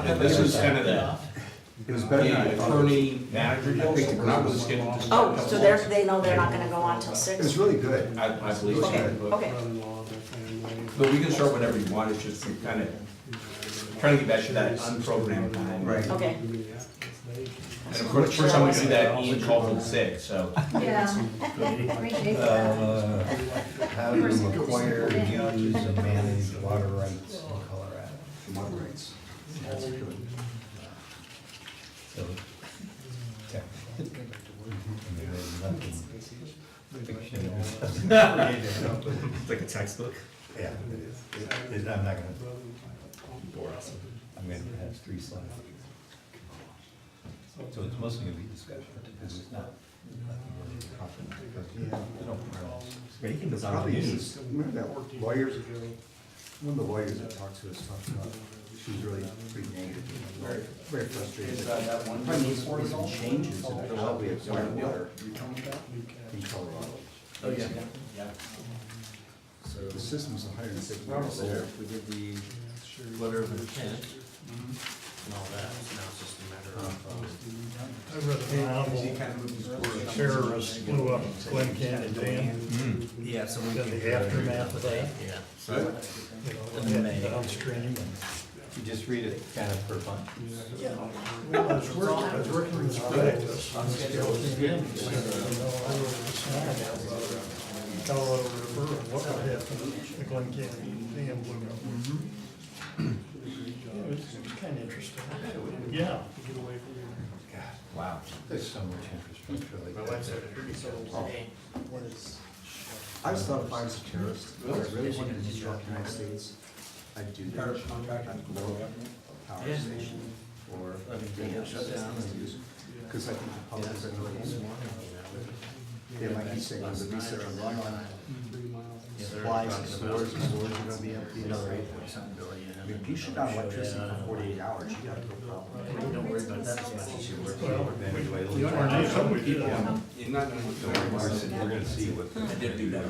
And this is kind of the It was better than I thought. attorney manager deal, so we're not really scheduled to start. Oh, so they know they're not gonna go on till It 6? was really good. I believe so. Okay, okay. But we can start whenever you want, it's just kind of trying to get back to that unprogrammed time. Right. Okay. And of course, first time we do that, Ian called in sick, so. Yeah. Appreciate that. How to acquire, use, and manage water rights in Colorado. Water rights. That's good. So, technical. And there's nothing fictional. It's like a textbook. Yeah, it is. I'm not gonna bore us. I'm gonna have 3 slides. So it's mostly gonna be discussion, because it's not, nothing really confident, because there's no problems. Anything that's on the Probably news. is, remember that lawyers, one of the lawyers that talked to us talked about, she was really pretty negative, very frustrated. Probably needs some changes in how we acquire water in Colorado. Oh, yeah. So the system's 106 miles there. We did the letter of intent and all that, now it's just a matter of, I read a novel, terrorists blew up Glen Canyon Dam, yeah, so we then can. the aftermath of that, Yeah, so, you know, and downstream. And, You just read it kind of for fun. well, I was working with practice on Colorado River and what would happen if the Glen Canyon Dam blew up. Yeah, it was kind of interesting. Yeah. Wow. There's so much infrastructure like that. I just thought if I was a terrorist, if I really wanted to disrupt the United States, I'd do that. Blow up a power station or. shut down. Because I think the public is really smart. Yeah, like you said, the research on run on supplies and stores are gonna be empty. Another 8.something billion. I mean, if you shut down electricity for 48 hours, you got a real problem. Don't worry about that as much as you worry. Our nation, we did. You're not gonna look at We're gonna see what. I did do that.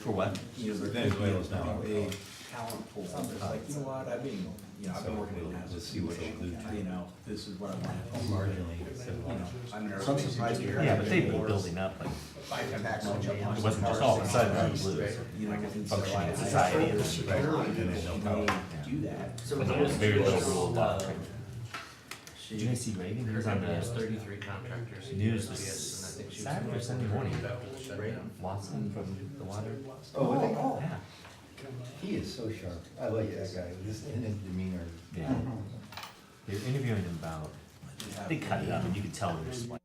For what? You know, Venezuela's now. a talent pool. It's like, you know what, I've been working in that. Let's see what it'll do. You know, this is what I want. Marginally. You know, I'm nervous. So I'm surprised to hear. Yeah, but they've been building up, like, it wasn't just all of a sudden out of the blue. You know, Functioning society is, do that. So but here's- very little rule of law. uh, Did you guys see Reagan? He was on He has the 33 contractors. news Yes, and I think she was- Saturday or Sunday morning. Watson from the water. Oh, would they? Yeah. He is so sharp. I like that guy, just in his demeanor. Yeah. They were interviewing him about, they cut it up and you could tell there's like,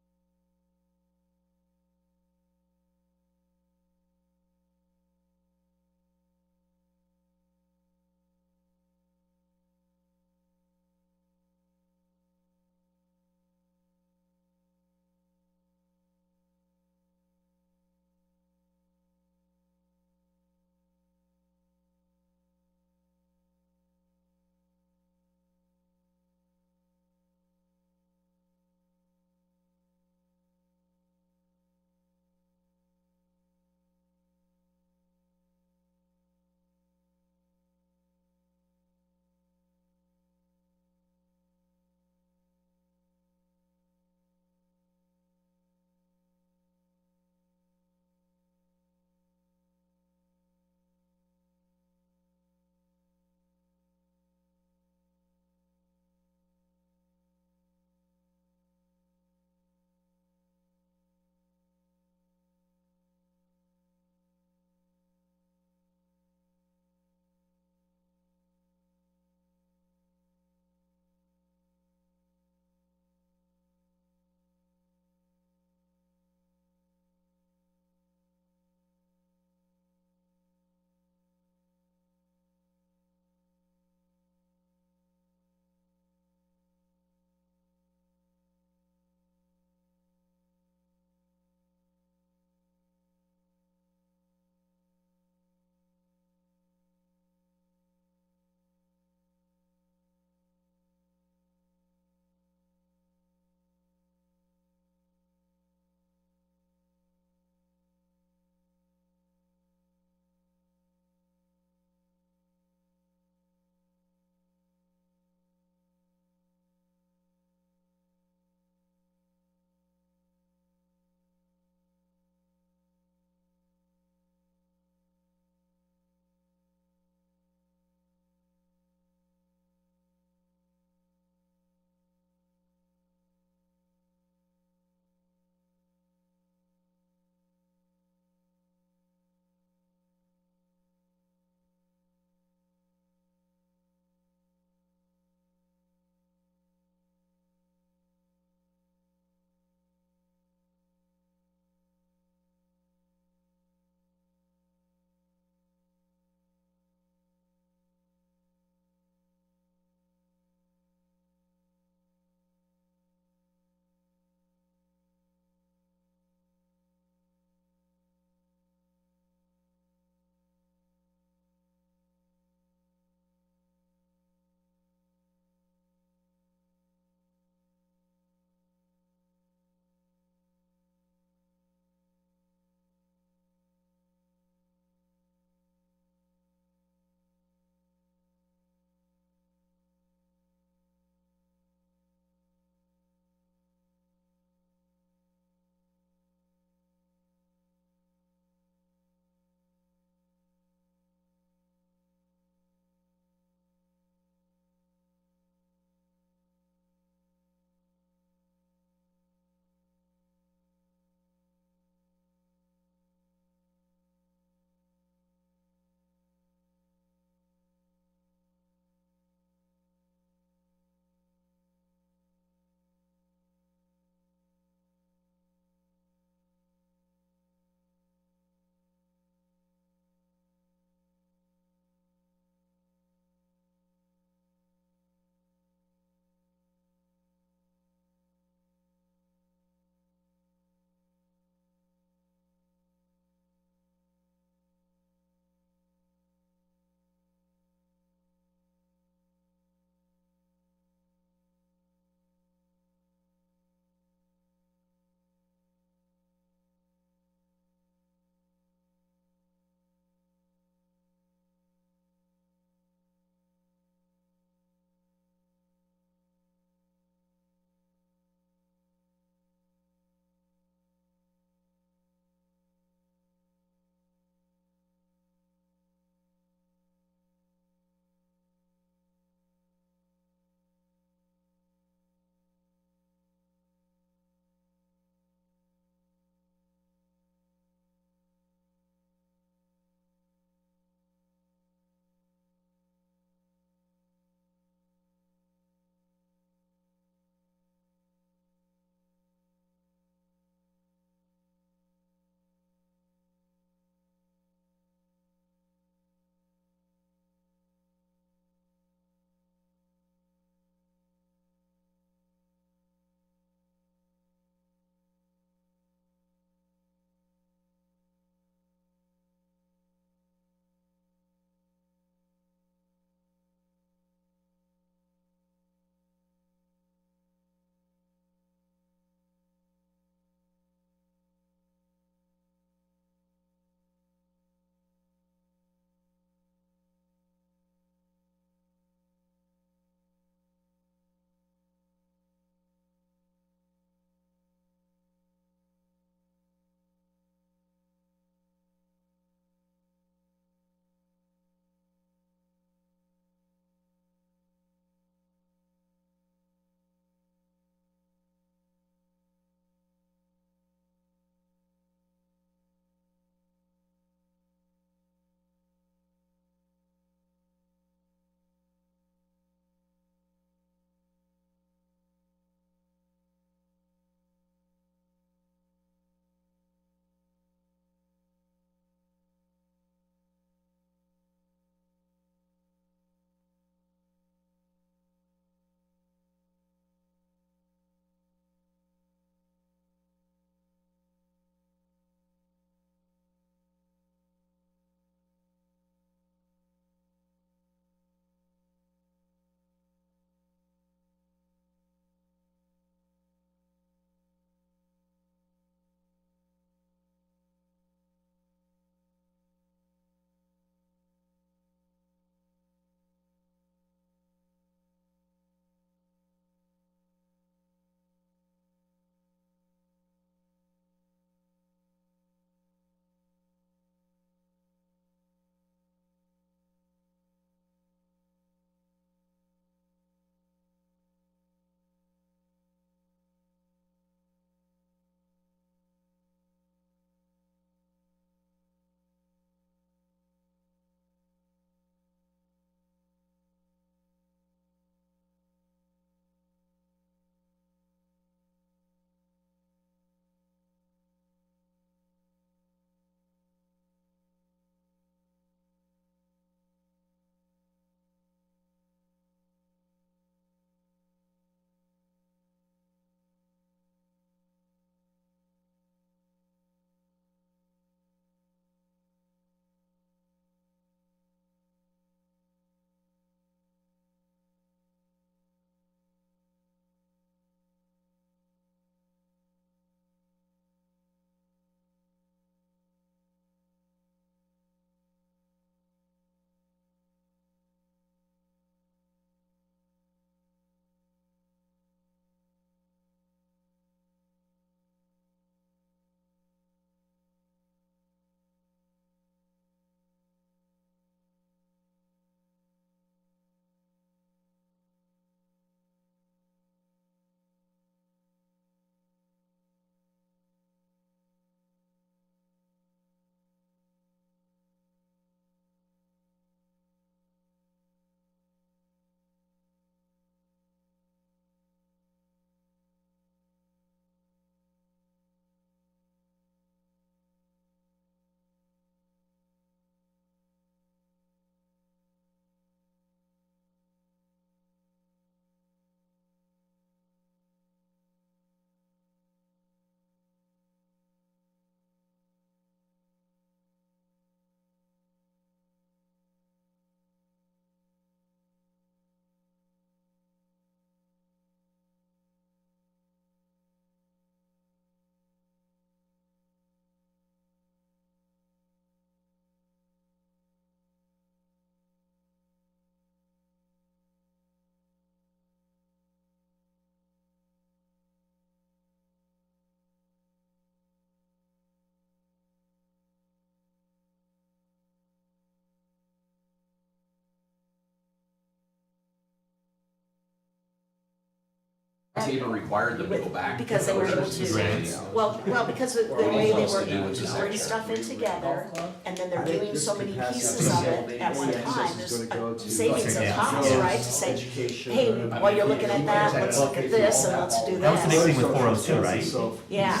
Tabor required them to go back. Because they were able Right. to, well, because of the way they were able to bring stuff in together, and then they're doing so many pieces of it at one time, there's a savings of costs, right? To say, hey, while you're looking at that, let's look at this and let's do That was the big thing this. with 402, right? Yeah.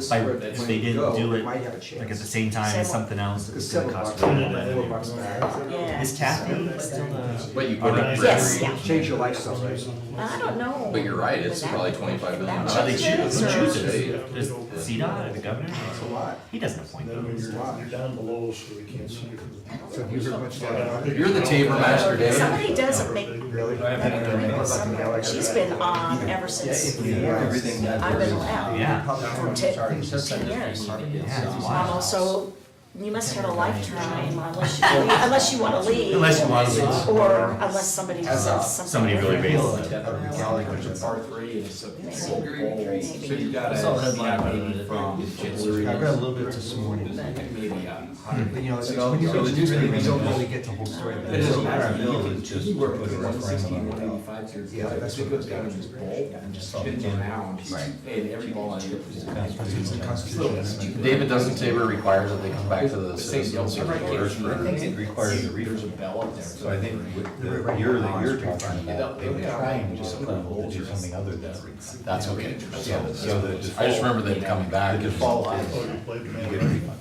Like, if they didn't do it like at the same time as something else, it was gonna cost a little bit. Yeah. Is Kathy still But you put it for Yes, every, yeah. Change your lifestyle, right? I don't know. but you're right, it's when that- probably 25 million. that How they changes, choose? Who or- chooses? Just CDOT or the governor? It's a lot. He doesn't appoint Then those. you're down below, so we can't see. So you heard much about it? You're the Tabor master, David. Somebody doesn't make, Really? she's been on ever since Everything that I've there been is. around. Yeah. For 10 years. Yeah, it's wild. So you must have a lifetime unless you want to leave. Unless you want to leave. Or unless somebody says something. Somebody really raised it. There's a part three and it's a full bowl. So you got That's all a, headline maybe from Jitsu. I read a little bit this morning. Maybe But you know, it's when you really do it, you don't really get the whole story. It doesn't matter. Our bill is just You work put with a referendum 160, on 185 here. Yeah, that's It goes down in this bowl and just spins around. And every ball I hit was It's a constitution. David, doesn't Tabor require that they come back to the citizens and reporters for? It requires a There's a refund. bell up there. So I think with the year that you're talking about, they were trying to approve to do something other than a refund. That's okay. Yeah, so the I just default, remember them coming back. the default Oh, is you played the you get a man. refund.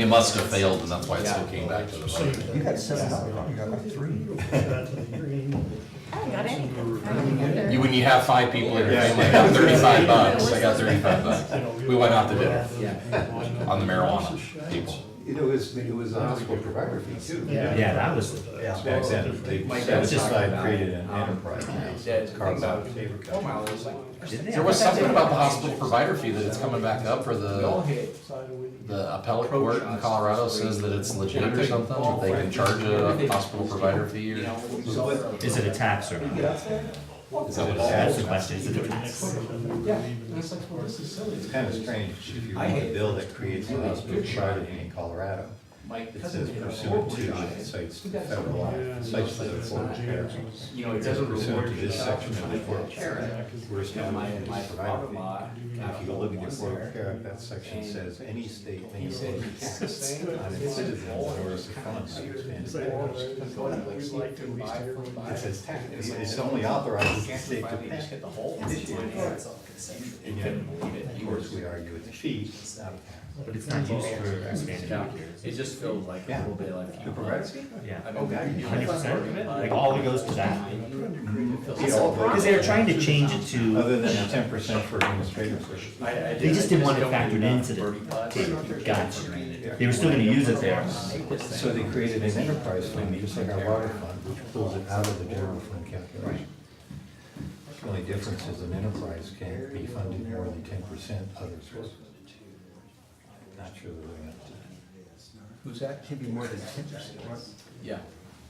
It must have failed and that's why it still came back to the budget. You got $7, you got like 3. I haven't got anything. When you have 5 people in your family, I got 35 bucks, I got 35 bucks. We went out to dinner on the marijuana people. It was a hospital provider fee too. Yeah, that was, Back then, they satisfied, created an enterprise. The thing about Tabor Mile is like, There was something about the hospital provider fee that it's coming back up for we all the hit. appellate court in Colorado says that it's legit or something, that they can charge a hospital provider fee You or. know, we saw it. is it a tax or not? Is that what it That's says? the question, is it a tax? Yeah, and it's like, well, this is silly. It's kind of strange, if you want a bill that creates a hospital provider fee in Colorado, My it cousin says did a pursuant horrible to, job. it cites the federal law, it cites the Affordable Care Act. You know, it It says doesn't pursuant reward to this section of the Affordable Care Care Act, we're establishing this provider fee. And if you look at the Affordable Care Act, that section says any state may impose a tax on its citizens in order to fund the expanded powers. It says tax, it's only authorized the state to pay. Hit the hole. And yet, of course, we argue it's a fee, it's not a tax. But it's not used for expanded doctors. It just feels like a little bit like. The provider fee? Yeah. I mean, that- 100%, like all it goes to that. Yeah, all the- Because they were trying to change it to, Other than the 10% for administrative services. they just didn't want it factored into the guide. They were still gonna use it there. So they created an enterprise fund, just like our water fund, which pulls it out of the general fund calculation. The only difference is an enterprise can't be funded more than 10% other sources. Not sure the way up to Who's that? Can't be more than 10%. Yeah.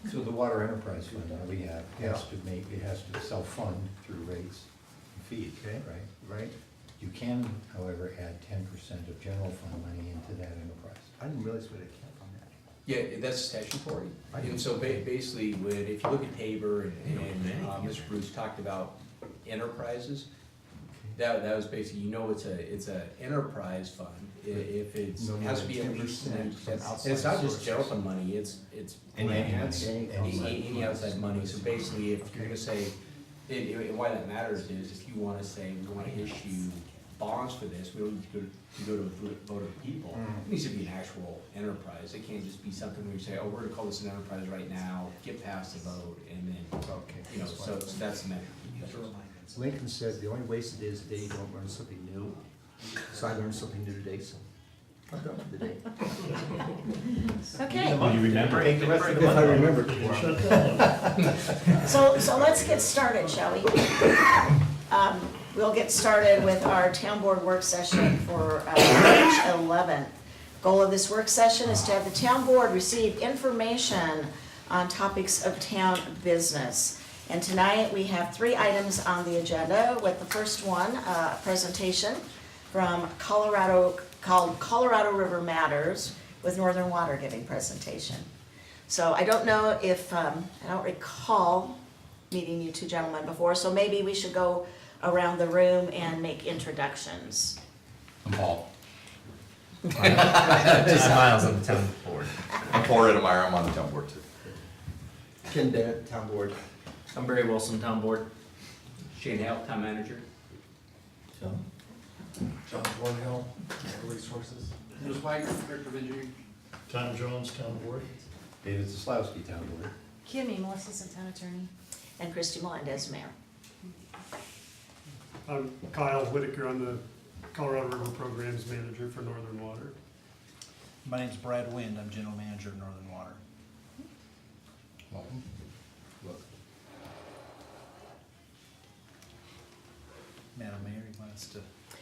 that. So the water enterprise fund that we have has to make, it has to self-fund through rates and fees, Okay. right? Right? You can, however, add 10% of general fund money into that enterprise. I didn't realize we had a cap on that. Yeah, that's statutory. And so basically, if you look at Tabor and Mr. Bruce talked about enterprises, that was basically, it's a enterprise fund. If it's, No more has to than be at 10% least, from and outside it's not just sources. general fund money, it's Any grants, money, any outside money. So basically, if you're gonna say, and why that matters is if you wanna say, we wanna issue bonds for this, we don't need to go to a vote of the people. It needs to be an actual enterprise. It can't just be something where you say, oh, we're gonna call this an enterprise right now, get past the vote, and then, you know, so that's the measure. Lincoln said the only wasted is the day you don't learn something new. So I learned something new today, so I'm done for the day. Okay, Oh, you remember? If I remember tomorrow. Shut down. so let's get started, shall we? We'll get started with our town board work session for March 11th. Goal of this work session is to have the town board receive information on topics of town business. And tonight, we have 3 items on the agenda, with the first one, a presentation from Colorado, called Colorado River Matters, with Northern Water giving presentation. So I don't know if, I don't recall meeting you two gentlemen before, so maybe we should go around the room and make introductions. I'm Paul. Miles on the town board. I'm Paul Rittmeyer, I'm on the town board too. Ken Dennett, town board. I'm Barry Wilson, town board. Shane Hale, town manager. So, John Thornhill, Natural Resources. Bruce White, Director of Engineering. Tom Jones, town board. David Zaslowski, town board. Kimmy, Melissa's a town attorney. And Christy Melendez, mayor. I'm Kyle Whitaker, I'm the Colorado River Programs Manager for Northern Water. My name's Brad Wind, I'm General Manager of Northern Water. Welcome. Madam Mayor, you want us to?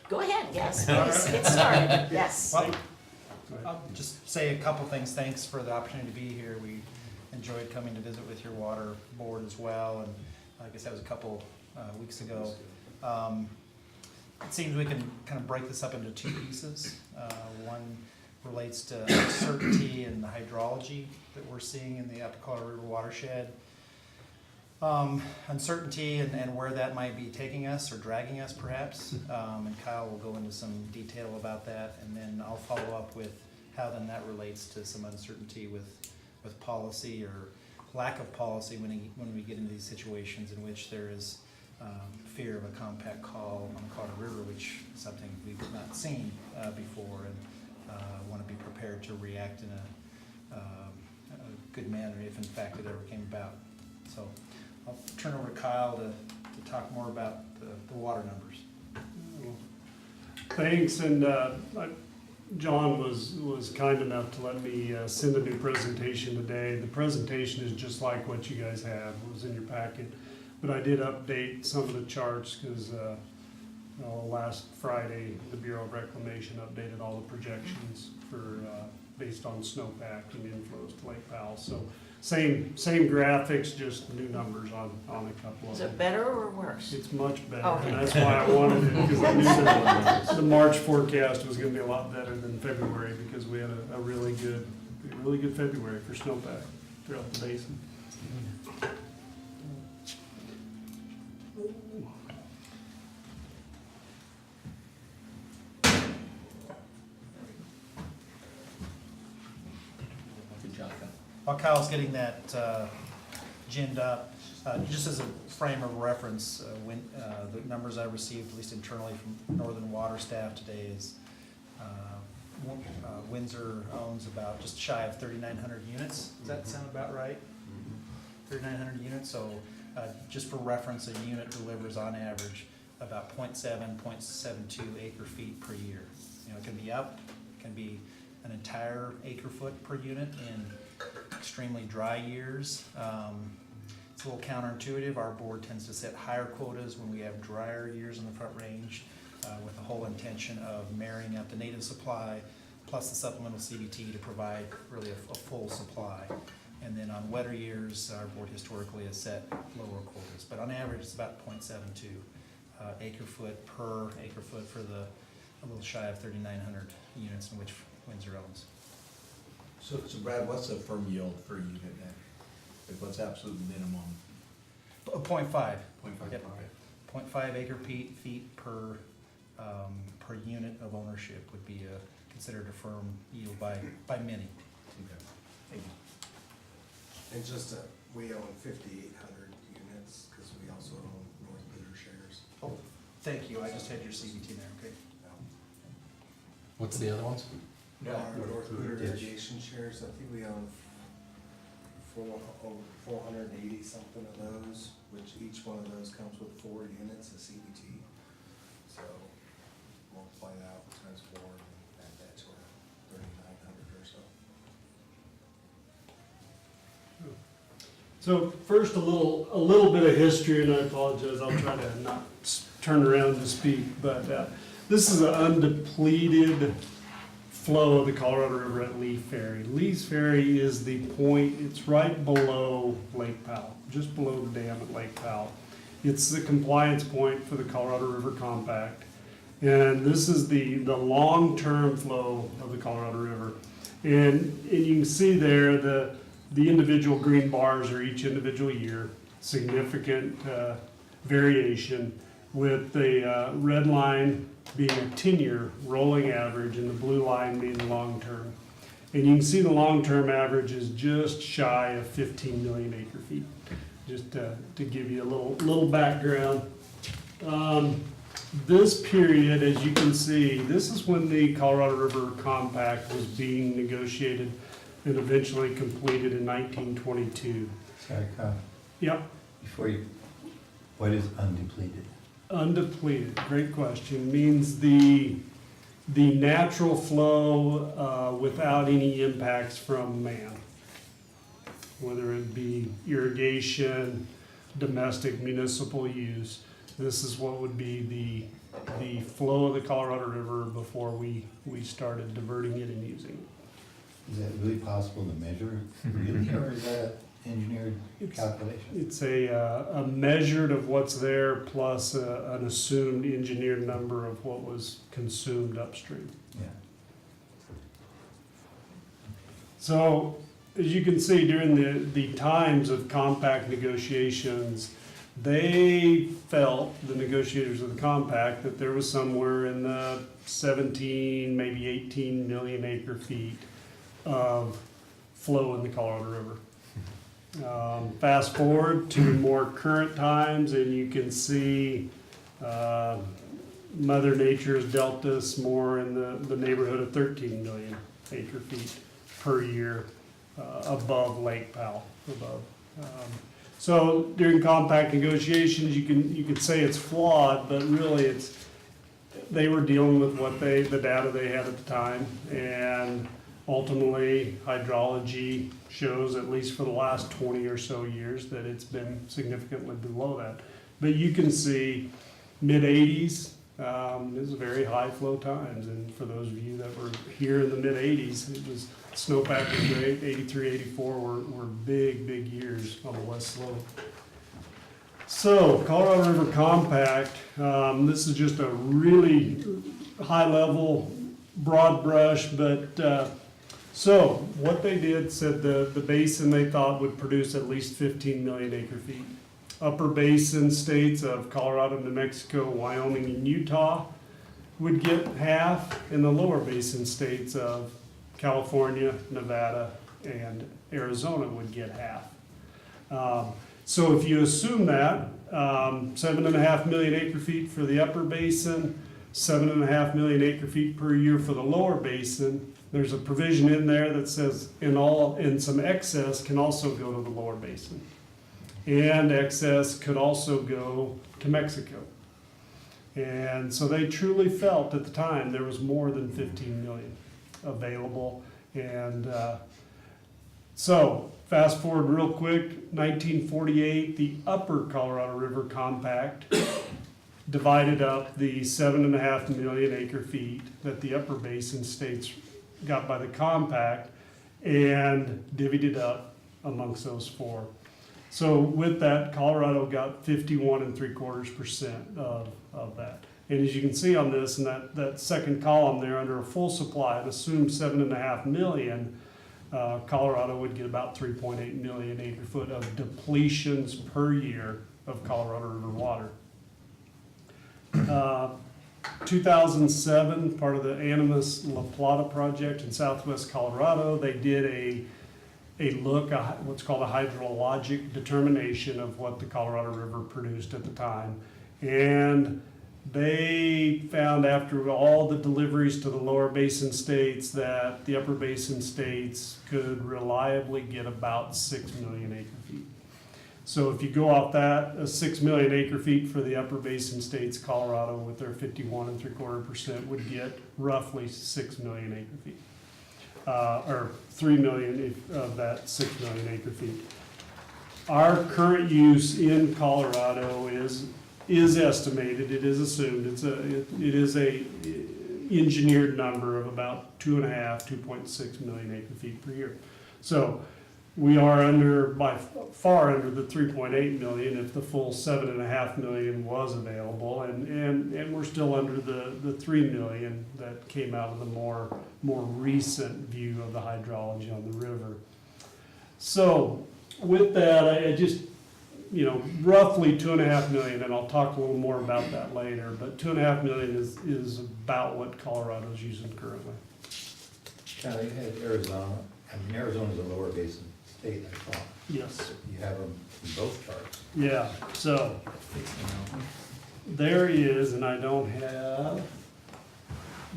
Go ahead, yes, please, get started, yes. Well, I'll just say a couple things. Thanks for the opportunity to be here. We enjoyed coming to visit with your water board as well, and I guess that was a couple weeks ago. It seems we can kind of break this up into two pieces. One relates to uncertainty and the hydrology that we're seeing in the Upper Colorado River watershed. Uncertainty and where that might be taking us or dragging us perhaps. And Kyle will go into some detail about that, and then I'll follow up with how then that relates to some uncertainty with policy or lack of policy when we get into these situations in which there is fear of a compact call on the Colorado River, which is something we've not seen before, and want to be prepared to react in a good manner if in fact it ever came about. So I'll turn over to Kyle to talk more about the water numbers. Thanks, and John was kind enough to let me send a new presentation today. The presentation is just like what you guys have, it was in your packet. But I did update some of the charts because last Friday, the Bureau of Reclamation updated all the projections for based on snowpack and inflows to Lake Powell. So same graphics, just new numbers on a couple of Is them. it better or worse? It's much better, Okay. and that's why I wanted it, because I knew that the March forecast was gonna be a lot better than February, because we had a really good February for snowpack throughout the basin. Good job, Kyle. While Kyle's getting that ginned up, just as a frame of reference, the numbers I received, at least internally from Northern Water staff today is Windsor owns about just shy of 3,900 units. Does that sound about right? 3,900 units, so just for reference, a unit delivers on average about 0.72 acre feet per year. You know, it can be up, it can be an entire acre foot per unit in extremely dry years. It's a little counterintuitive. Our board tends to set higher quotas when we have drier years in the Front Range with the whole intention of marrying up the native supply plus the supplemental CBT to provide really a full supply. And then on wetter years, our board historically has set lower quotas, but on average it's about 0.72 acre foot per acre foot for a little shy of 3,900 units in which Windsor owns. So Brad, what's the firm yield for a unit then? Like what's absolute minimum? 0.5. 0.5. Yep. 0.5 acre feet per unit of ownership would be considered a firm yield by many. Okay. Thank you. And just, we own 5,800 units, because we also own North Bidder shares. Oh, thank you. I just had your CBT there. Okay. What's the other ones? Our North Bidder Ditch. irrigation shares, I think we own over 480 something of those, which each one of those comes with 4 units of CBT. So multiply that out times 4 and add that to our 3,900 or so. So first, a little bit of history, and I apologize, I'll try to not turn around to speak, but this is an undepleted flow of the Colorado River at Lee Ferry. Lee's Ferry is the point, it's right below Lake Powell, just below the dam at Lake Powell. It's the compliance point for the Colorado River Compact, and this is the long-term flow of the Colorado River. And you can see there the individual green bars are each individual year. significant variation, with the red line being a 10-year rolling average and the blue line being the long-term. And you can see the long-term average is just shy of 15 million acre feet. Just to give you a little background. This period, as you can see, this is when the Colorado River Compact was being negotiated and eventually completed in 1922. Sorry, Kyle, Yep, what is undepleted? undepleted, great question, means the natural flow without any impacts from man. Whether it be irrigation, domestic, municipal use. This is what would be the flow of the Colorado River before we started diverting it and using it. Is that really possible to measure, really, or is that an engineered calculation? It's a measured of what's there plus an assumed engineered number of what was consumed upstream. Yeah. So, as you can see, during the times of compact negotiations, they felt, the negotiators of the compact, that there was somewhere in the 17, maybe 18 million acre feet of flow in the Colorado River. Fast forward to more current times, and you can see Mother Nature has dealt us more in the neighborhood of 13 million acre feet per year above Lake Powell, above. So during compact negotiations, you could say it's flawed, but really they were dealing with the data they had at the time, and ultimately hydrology shows, at least for the last 20 or so years, that it's been significantly below that. But you can see mid-80s, this is very high flow times, and for those of you that were here in the mid-80s, it was snowpack was great. 83, 84 were big years on the west slope. So Colorado River Compact, this is just a really high level, broad brush, but so what they did, said the basin they thought would produce at least 15 million acre feet. Upper basin states of Colorado, New Mexico, Wyoming, and Utah would get half, and the lower basin states of California, Nevada, and Arizona would get half. So if you assume that, 7.5 million acre feet for the upper basin, 7.5 million acre feet per year for the lower basin, there's a provision in there that says in some excess can also go to the lower basin. And excess could also go to Mexico. And so they truly felt at the time there was more than 15 million available. And so fast forward real quick, 1948, the upper Colorado River Compact divided up the 7.5 million acre feet that the upper basin states got by the compact and divvied it up amongst those four. So with that, Colorado got 51.75% of that. And as you can see on this, in that second column there, under a full supply, an assumed 7.5 million, Colorado would get about 3.8 million acre foot of depletions per year of Colorado River water. 2007, part of the Animas La Plata project in southwest Colorado, they did what's called a hydrologic determination of what the Colorado River produced at the time. And they found, after all the deliveries to the lower basin states, that the upper basin states could reliably get about 6 million acre feet. So if you go off that, 6 million acre feet for the upper basin states, Colorado with their 51.75% would get roughly 6 million acre feet. Or 3 million of that 6 million acre feet. Our current use in Colorado is estimated, it is assumed, it is a engineered number of about 2.6 million acre feet per year. So we are by far under the 3.8 million if the full 7.5 million was available, and we're still under the 3 million that came out of the more recent view of the hydrology on the river. So with that, I just roughly 2.5 million, and I'll talk a little more about that later, but 2.5 million is about what Colorado's using currently. Now, you had Arizona, Arizona's a lower basin state, I thought. Yes. You have them in both charts. Yeah, so there is, and I don't have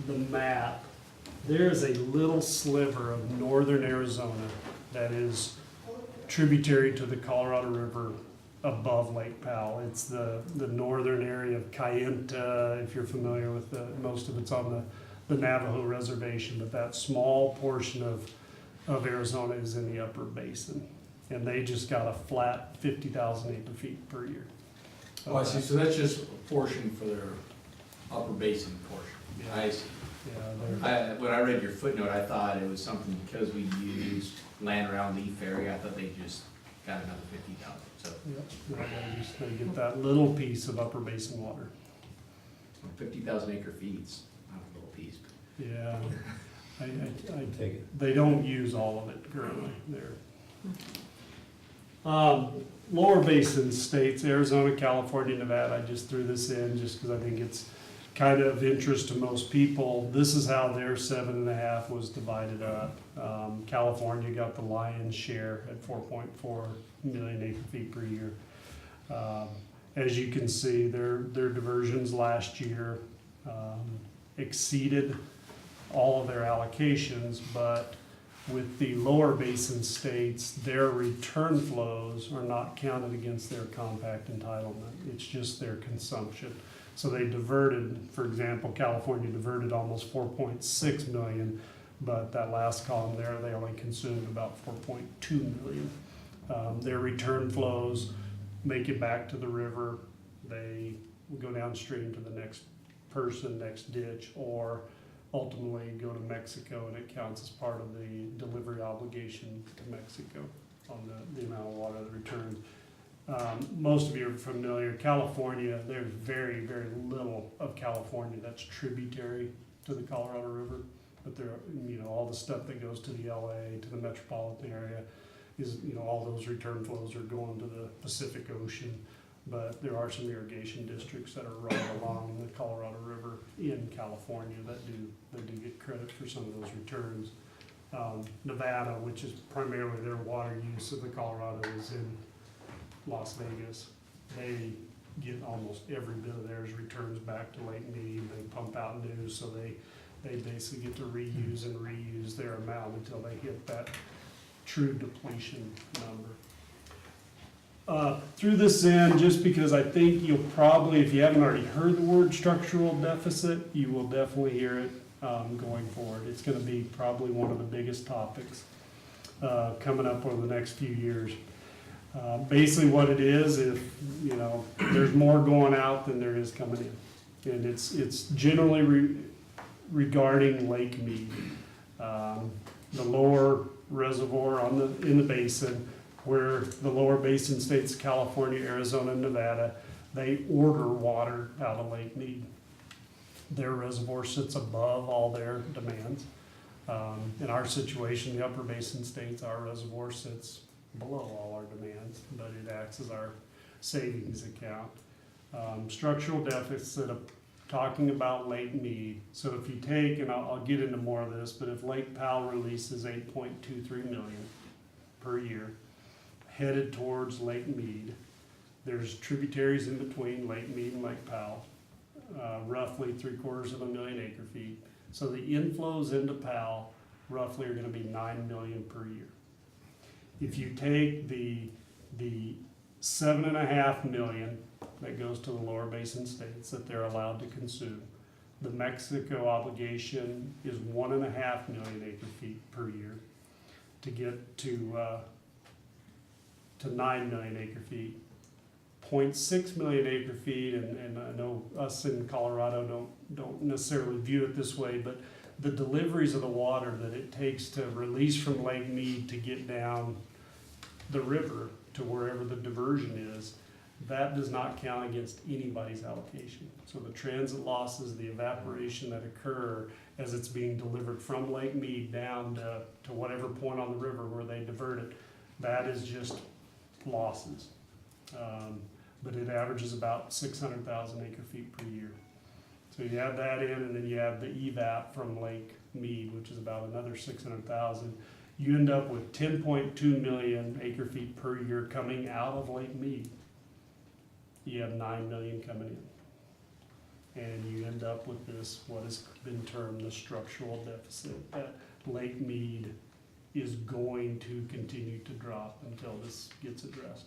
the map, there is a little sliver of northern Arizona that is tributary to the Colorado River above Lake Powell. It's the northern area of Kayenta, if you're familiar with most of it's on the Navajo reservation, but that small portion of Arizona is in the upper basin. And they just got a flat 50,000 acre feet per year. Oh, I see, so that's just a portion for their upper basin portion. I see. Yeah, When I read your footnote, I thought it was something because we used land around Leaf Area, I thought they just got another 50,000, so. they get that little piece of upper basin water. 50,000 acre feet's not a little piece. Yeah, I Take it. they don't use all of it currently there. Lower basin states, Arizona, California, Nevada, I just threw this in just because I think it's kind of interest to most people. This is how their 7.5 was divided up. California got the lion's share at 4.4 million acre feet per year. As you can see, their diversions last year exceeded all of their allocations, but with the lower basin states, their return flows are not counted against their compact entitlement. It's just their consumption. So they diverted, for example, California diverted almost 4.6 million, but that last column there, they only consumed about 4.2 million. Their return flows make it back to the river. They go downstream to the next person, next ditch, or ultimately go to Mexico, and it counts as part of the delivery obligation to Mexico on the amount of water that returns. Most of you are familiar, California, there's very, very little of California that's tributary to the Colorado River, but there, all the stuff that goes to the LA, to the metropolitan area is, all those return flows are going to the Pacific Ocean. But there are some irrigation districts that are right along the Colorado River in California that do get credit for some of those returns. Nevada, which is primarily their water use of the Colorado, is in Las Vegas. They get almost every bit of theirs returns back to Lake Mead. They pump out new, so they basically get to reuse and reuse their amount until they hit that true depletion number. Threw this in just because I think you'll probably, if you haven't already heard the word structural deficit, you will definitely hear it going forward. It's going to be probably one of the biggest topics coming up over the next few years. Basically what it is, if there's more going out than there is coming in, and it's generally regarding Lake Mead, the lower reservoir in the basin, where the lower basin states, California, Arizona, and Nevada, they order water out of Lake Mead. Their reservoir sits above all their demands. In our situation, the upper basin states, our reservoir sits below all our demands, but it acts as our savings account. Structural deficit, talking about Lake Mead. So if you take, and I'll get into more of this, but if Lake Powell releases 8.23 million per year, headed towards Lake Mead. There's tributaries in between Lake Mead and Lake Powell, roughly 750,000 acre feet. So the inflows into Powell roughly are going to be 9 million per year. If you take the 7.5 million that goes to the lower basin states that they're allowed to consume, the Mexico obligation is 1.5 million acre feet per year to get to 9 million acre feet. 0.6 million acre feet, and I know us in Colorado don't necessarily view it this way, but the deliveries of the water that it takes to release from Lake Mead to get down the river to wherever the diversion is, that does not count against anybody's allocation. So the transit losses, the evaporation that occur as it's being delivered from Lake Mead down to whatever point on the river where they divert it, that is just losses. But it averages about 600,000 acre feet per year. So you add that in, and then you add the evap from Lake Mead, which is about another 600,000. You end up with 10.2 million acre feet per year coming out of Lake Mead. You have 9 million coming in. And you end up with this, what has been termed the structural deficit, that Lake Mead is going to continue to drop until this gets addressed.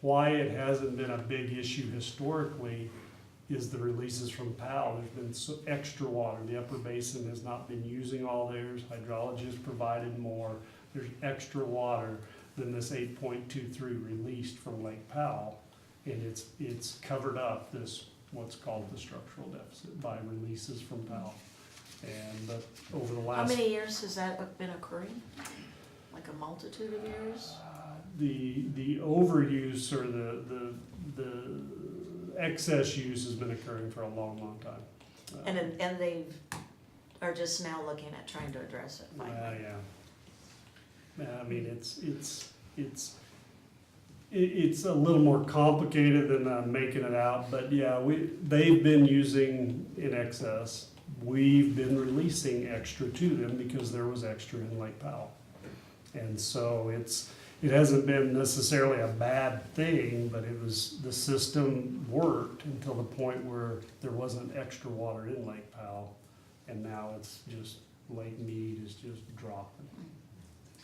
Why it hasn't been a big issue historically is the releases from Powell. There's been extra water. The upper basin has not been using all theirs. Hydrology has provided more. There's extra water than this 8.23 released from Lake Powell. And it's covered up this, what's called the structural deficit by releases from Powell. And but over the How last. many years has that been occurring? Like a multitude of years? The overuse or the excess use has been occurring for a long, long time. And they are just now looking at trying to address it finally. Yeah. I mean, it's a little more complicated than I'm making it out, but yeah, they've been using in excess. We've been releasing extra to them because there was extra in Lake Powell. And so it hasn't been necessarily a bad thing, but the system worked until the point where there wasn't extra water in Lake Powell. And now it's just, Lake Mead is just dropping.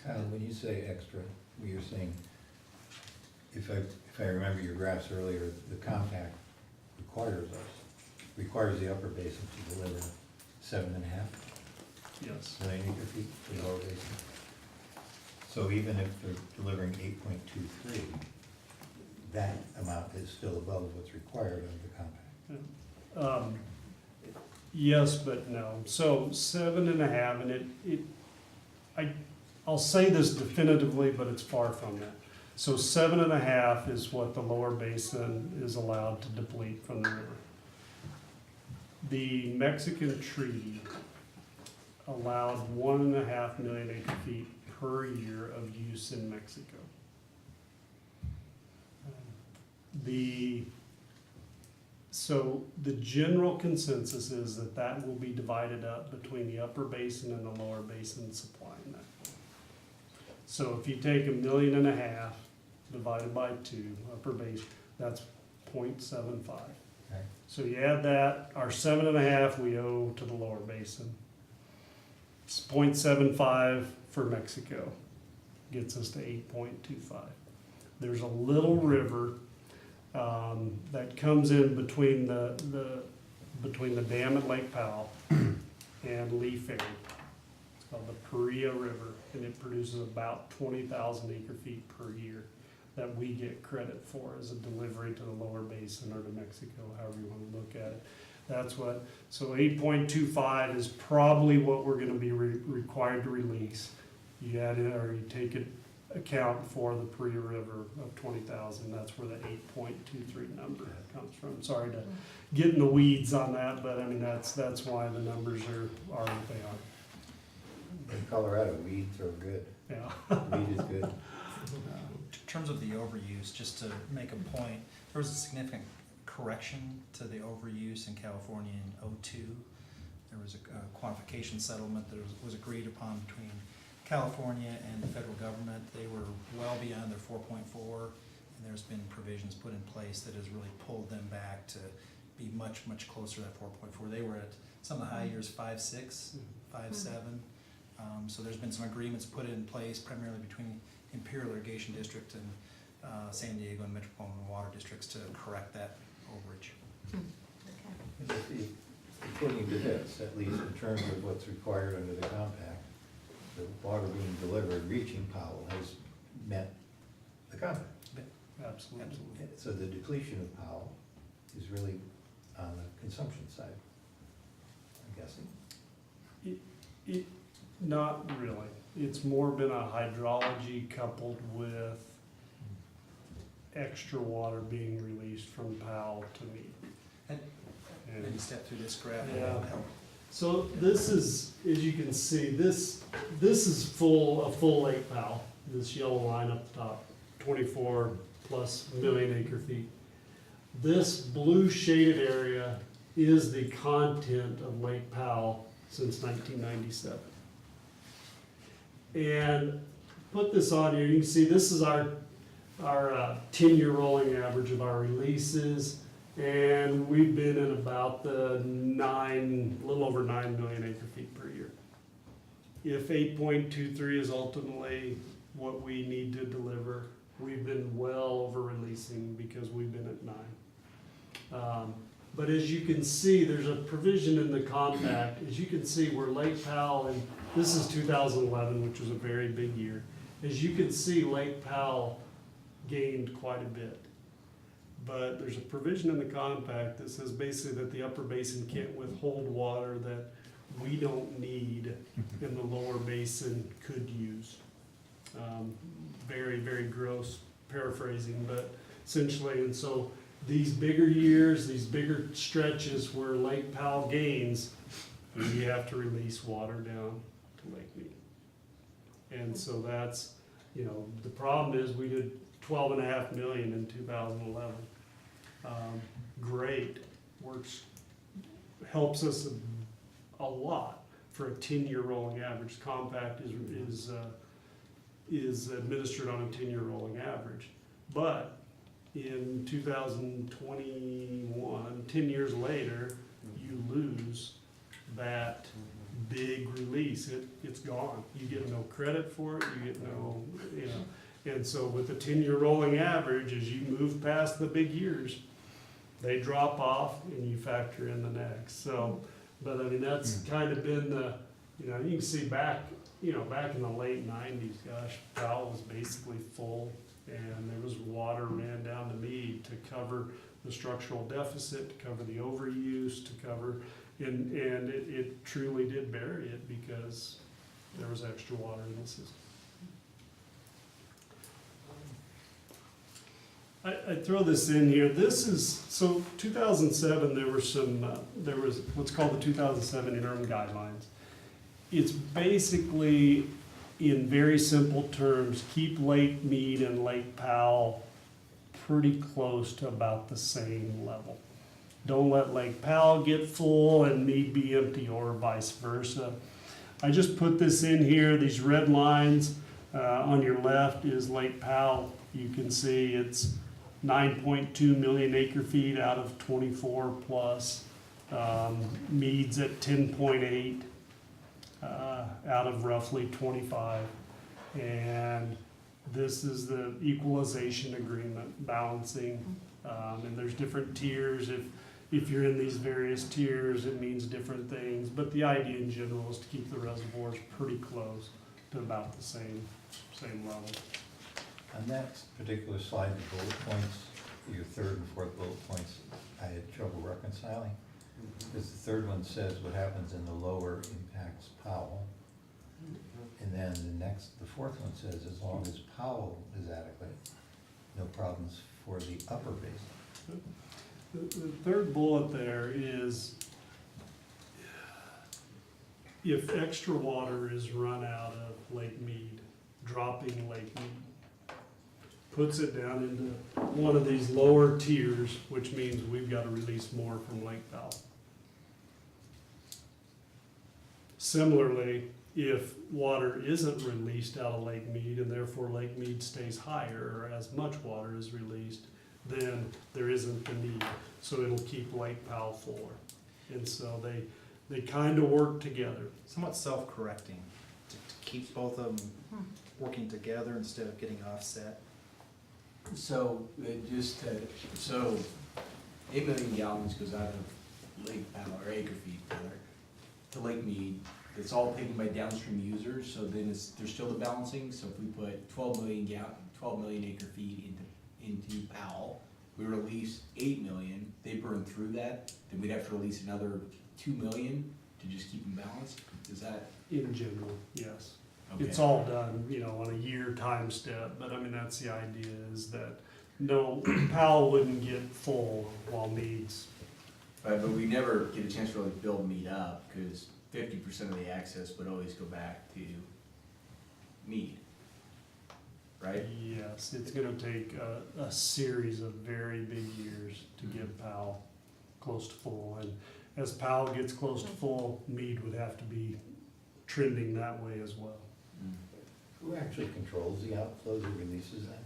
Kyle, when you say extra, you're saying, if I remember your graphs earlier, the compact requires the upper basin to deliver 7.5 Yes. million acre feet to the lower basin. So even if they're delivering 8.23, that amount is still above what's required under the compact. Yes, but no. So 7.5, and I'll say this definitively, but it's far from that. So 7.5 is what the lower basin is allowed to deplete from the river. The Mexican treaty allowed 1.5 million acre feet per year of use in Mexico. So the general consensus is that will be divided up between the upper basin and the lower basin supplying that. So if you take 1.5 million divided by 2, upper basin, that's 0.75. Okay. So you add that, our 7.5 we owe to the lower basin. It's 0.75 for Mexico, gets us to 8.25. There's a little river that comes in between the dam at Lake Powell and Lee Ferry. It's called the Paria River, and it produces about 20,000 acre feet per year that we get credit for as a delivery to the lower basin or to Mexico, however you want to look at it. That's what, so 8.25 is probably what we're gonna be required to release. You add in, or you take it, account for the Paria River of 20,000, that's where the 8.23 number comes from. Sorry to get in the weeds on that, but I mean, that's why the numbers are what they are. In Colorado, weeds are good. Yeah. Weed is good. In terms of the overuse, just to make a point, there was a significant correction to the overuse in California in '02. There was a quantification settlement that was agreed upon between California and the federal government. They were well beyond their 4.4, and there's been provisions put in place that has really pulled them back to be much, much closer to that 4.4. They were at some of the high years 5.6, 5.7. So there's been some agreements put in place primarily between Imperial Irrigation District and San Diego and Metropolitan Water Districts to correct that overage. According to this, at least in terms of what's required under the compact, the water being delivered reaching Powell has met the compact. Absolutely. So the depletion of Powell is really on the consumption side, I'm guessing. Not really. It's more been a hydrology coupled with extra water being released from Powell to Mead. Maybe step through this graph. Yeah. So this is, as you can see, this is a full Lake Powell, this yellow line up top. 24 plus million acre feet. This blue shaded area is the content of Lake Powell since 1997. And put this on here, you can see this is our 10-year rolling average of our releases. And we've been in about the little over 9 million acre feet per year. If 8.23 is ultimately what we need to deliver, we've been well over releasing because we've been at 9. But as you can see, there's a provision in the compact. As you can see, where Lake Powell, and this is 2011, which was a very big year. As you can see, Lake Powell gained quite a bit. But there's a provision in the compact that says basically that the upper basin can't withhold water that we don't need and the lower basin could use. Very, very gross paraphrasing, but essentially, and so these bigger years, these bigger stretches where Lake Powell gains, we have to release water down to Lake Mead. And so that's, the problem is we did 12.5 million in 2011. Great, works, helps us a lot for a 10-year rolling average. Compact is administered on a 10-year rolling average. But in 2021, 10 years later, you lose that big release. It's gone. You get no credit for it, you get no, And so with the 10-year rolling average, as you move past the big years, they drop off and you factor in the next. So, but I mean, that's kind of been the, you can see back in the late 90s, gosh, Powell was basically full and there was water ran down to Mead to cover the structural deficit, to cover the overuse, to cover, and it truly did bury it because there was extra water in the system. I throw this in here. This is, so 2007, there was what's called the 2007 interim guidelines. It's basically, in very simple terms, keep Lake Mead and Lake Powell pretty close to about the same level. Don't let Lake Powell get full and Mead be empty or vice versa. I just put this in here, these red lines on your left is Lake Powell. You can see it's 9.2 million acre feet out of 24 plus. Mead's at 10.8 out of roughly 25. And this is the equalization agreement balancing. And there's different tiers. If you're in these various tiers, it means different things. But the idea in general is to keep the reservoirs pretty close to about the same level. On that particular slide, the bullet points, your third and fourth bullet points, I had trouble reconciling. Because the third one says what happens in the lower impacts Powell. And then the fourth one says as long as Powell is adequate, no problems for the upper basin. The third bullet there is if extra water is run out of Lake Mead, dropping Lake Mead puts it down into one of these lower tiers, which means we've got to release more from Lake Powell. Similarly, if water isn't released out of Lake Mead and therefore Lake Mead stays higher or as much water is released, then there isn't the need. So it'll keep Lake Powell fuller. And so they kind of work together. Somewhat self-correcting, to keep both of them working together instead of getting offset. So, so 8 million gallons goes out of Lake Powell, or acre feet, rather, to Lake Mead. It's all taken by downstream users, so then there's still the balancing. So if we put 12 million acre feet into Powell, we release 8 million, they burn through that, then we'd have to release another 2 million to just keep them balanced? Is that? In general, yes. Okay. It's all done, on a year time step, but I mean, that's the idea is that no, Powell wouldn't get full while Mead's. Right, but we never get a chance to really build Mead up because 50% of the access would always go back to Mead. right? Yes, it's gonna take a series of very big years to get Powell close to full. And as Powell gets close to full, Meade would have to be trending that way as well. Who actually controls the outflows and releases that?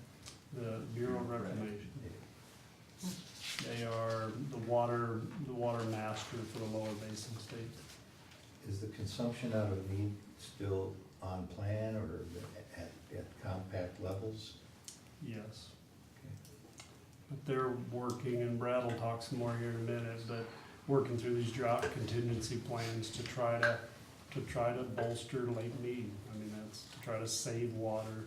The Bureau of Reclamation, they are the water master for the lower basin states. Is the consumption out of Meade still on plan or at compact levels? Yes. But they're working, and Brad will talk some more here in a minute, but working through these drought contingency plans to try to bolster Lake Mead. I mean, that's to try to save water,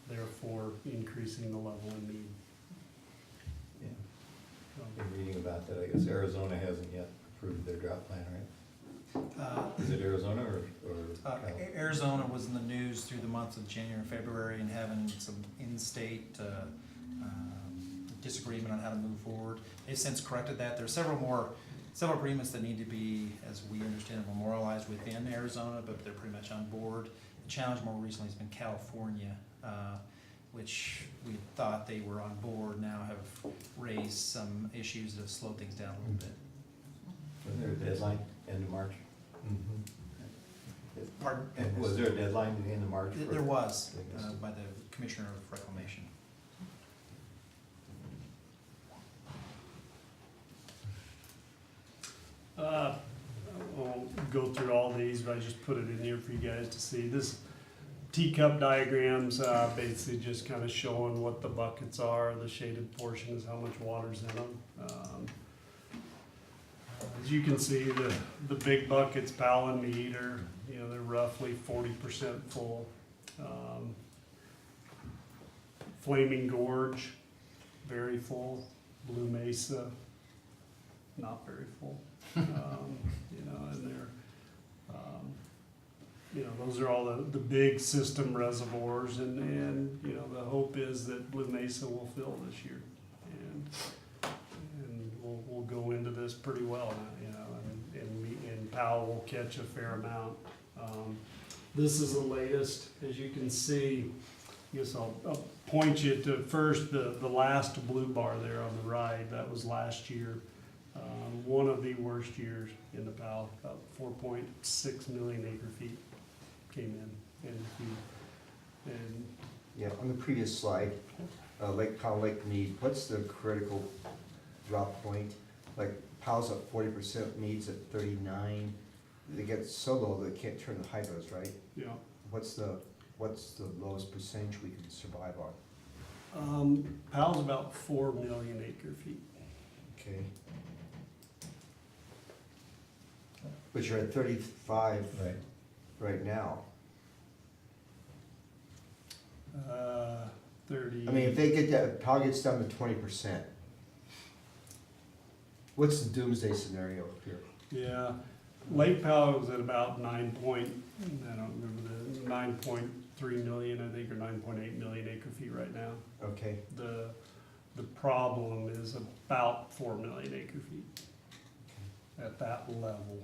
therefore increasing the level in Mead. Yeah. So, I've been reading about that. I guess Arizona hasn't yet approved their drought plan, right? Is it Arizona or Cal? Arizona was in the news through the months of January and February and having some in-state disagreement on how to move forward. They've since corrected that. There are several agreements that need to be, as we understand it, memorialized within Arizona, but they're pretty much on board. The challenge more recently has been California, which we thought they were on board, now have raised some issues that have slowed things down a little bit. Wasn't there a deadline, end of March? Pardon? And was there a deadline at the end of March? There was, by the Commissioner of Reclamation. I won't go through all these, but I just put it in here for you guys to see. This teacup diagrams, basically just kind of showing what the buckets are. The shaded portion is how much water's in them. As you can see, the big buckets, Powell and Meade, are, they're roughly 40% full. Flaming Gorge, very full. Blue Mesa, not very full. And they're, those are all the big system reservoirs, and the hope is that Blue Mesa will fill this year. And we'll go into this pretty well, and Powell will catch a fair amount. This is the latest, as you can see. I guess I'll point you to first the last blue bar there on the right. That was last year. One of the worst years in the Powell, about 4.6 million acre feet came in. And Yeah, on the previous slide, Lake Powell, Lake Mead, what's the critical drop point? Like Powell's at 40%, Mead's at 39. They get so low they can't turn the hydros, right? yeah, What's the lowest percentage we can survive on? Powell's about 4 million acre feet. Okay. But you're at 35 Right. right now. 30. I mean, if they get that, Powell gets down to 20%. What's the doomsday scenario here? Yeah, Lake Powell was at about 9.3 million, I think, or 9.8 million acre feet right now. Okay, The problem is about 4 million acre feet at that level.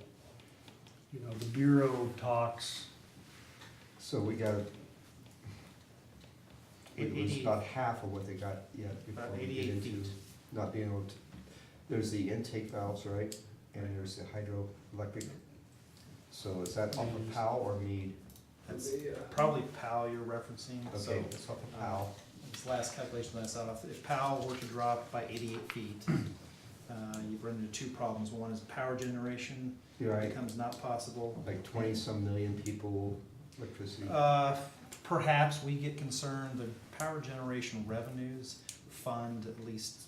The Bureau talks, so we got, it was about half of what they got yet before About we get 88 into feet. not being able to. There's the intake valves, right? And there's the hydroelectric. So is that off of Powell or Mead? That's probably Powell you're referencing. So, Okay, it's off of Powell. this last calculation that I saw, if Powell were to drop by 88 feet, you've run into two problems. One is power generation You're right, becomes not possible. like 20-some million people, electricity. Perhaps we get concerned, the power generation revenues fund, at least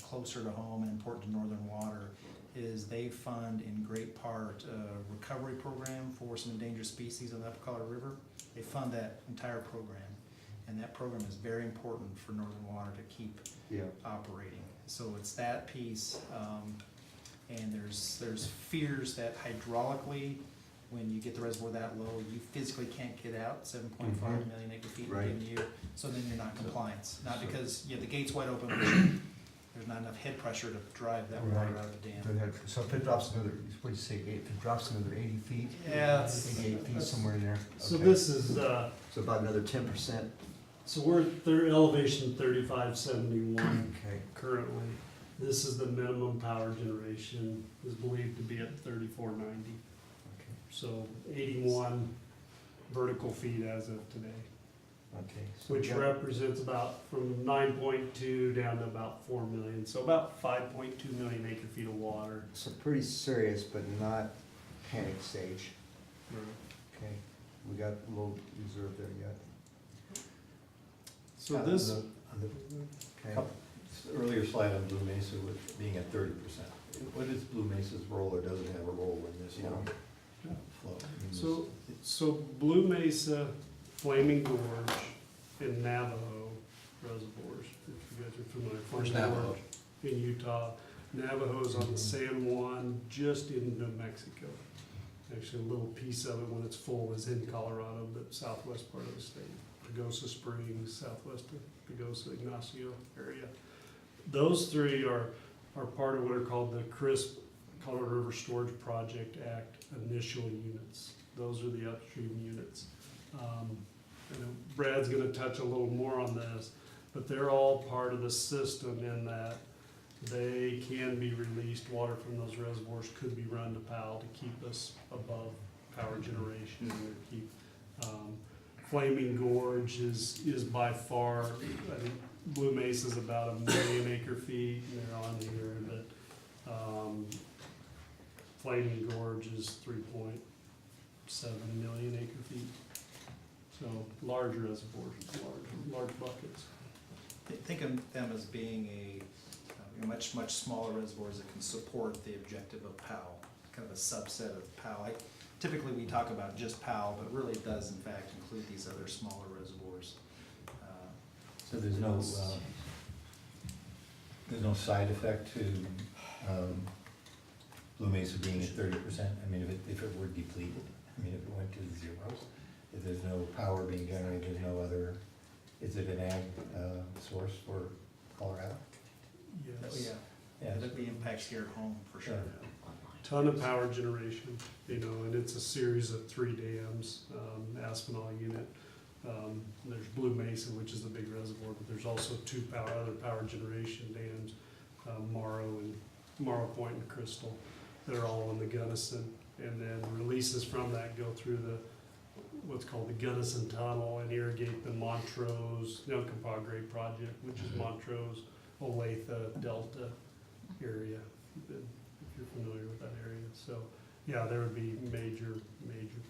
closer to home and important to Northern Water, is they fund in great part a recovery program for some endangered species on the Upper Colorado River. They fund that entire program, and that program is very important for Northern Water to keep Yeah, operating. So it's that piece, and there's fears that hydraulically, when you get the reservoir that low, you physically can't get out 7.5 million acre feet in a Right. given year, so then you're not in compliance. Not because, the gate's wide open, but there's not enough head pressure to drive that water out of the dam. so if it drops another, what'd you say, if it drops another 80 feet? Yeah, it's- 88 feet, somewhere in there. so Okay. this is, So about another 10% So we're at elevation 3571 Okay. currently. This is the minimum power generation, is believed to be at 3490. Okay. So 81 vertical feet as of today, Okay. So we which got- represents about from 9.2 down to about 4 million. So about 5.2 million acre feet of water. So pretty serious, but not panic stage. Okay. We got low reserve there yet. So this, On the Okay. couple- earlier slide on Blue Mesa with being at 30%. What is Blue Mesa's role or doesn't have a role in this, flow? I mean, So, so Blue Mesa, Flaming Gorge, and Navajo reservoirs, if you guys are familiar. Where's Flaming Navajo? Gorge In Utah. Navajo's on the San Juan, just in New Mexico. Actually, a little piece of it when it's full is in Colorado, but southwest part of the state. Pagosa Springs, southwest of Pagosa, Ignacio area. Those three are part of what are called the CRISP, Colorado River Storage Project Act initial units. Those are the upstream units. I know Brad's gonna touch a little more on this, but they're all part of the system in that they can be released, water from those reservoirs could be run to PAL to keep us above power generation or keep, Flaming Gorge is by far, I think Blue Mesa's about 1 million acre feet, and they're on here, but, Flaming Gorge is 3.7 million acre feet. So large reservoirs, large buckets. Think of them as being a much, much smaller reservoirs that can support the objective of POW, kind of a subset of POW. Typically, we talk about just POW, but really it does in fact include these other smaller reservoirs. So there's no side effect to Blue Mesa being at 30%? I mean, if it were depleted, I mean, if it went to zero, if there's no power being generated, there's no other, is it an ag source for Colorado? Yes. Yeah, there'd be impacts here at home for sure. Ton of power generation, and it's a series of 3 dams, Aspinall unit. There's Blue Mesa, which is the big reservoir, but there's also 2 other power generation dams, Morrow Point and Crystal. They're all in the Gunnison, and then releases from that go through what's called the Gunnison Tunnel and irrigate the Montrose, Compadre project, which is Montrose, Olathe, Delta area, if you're familiar with that area. So, yeah, there would be major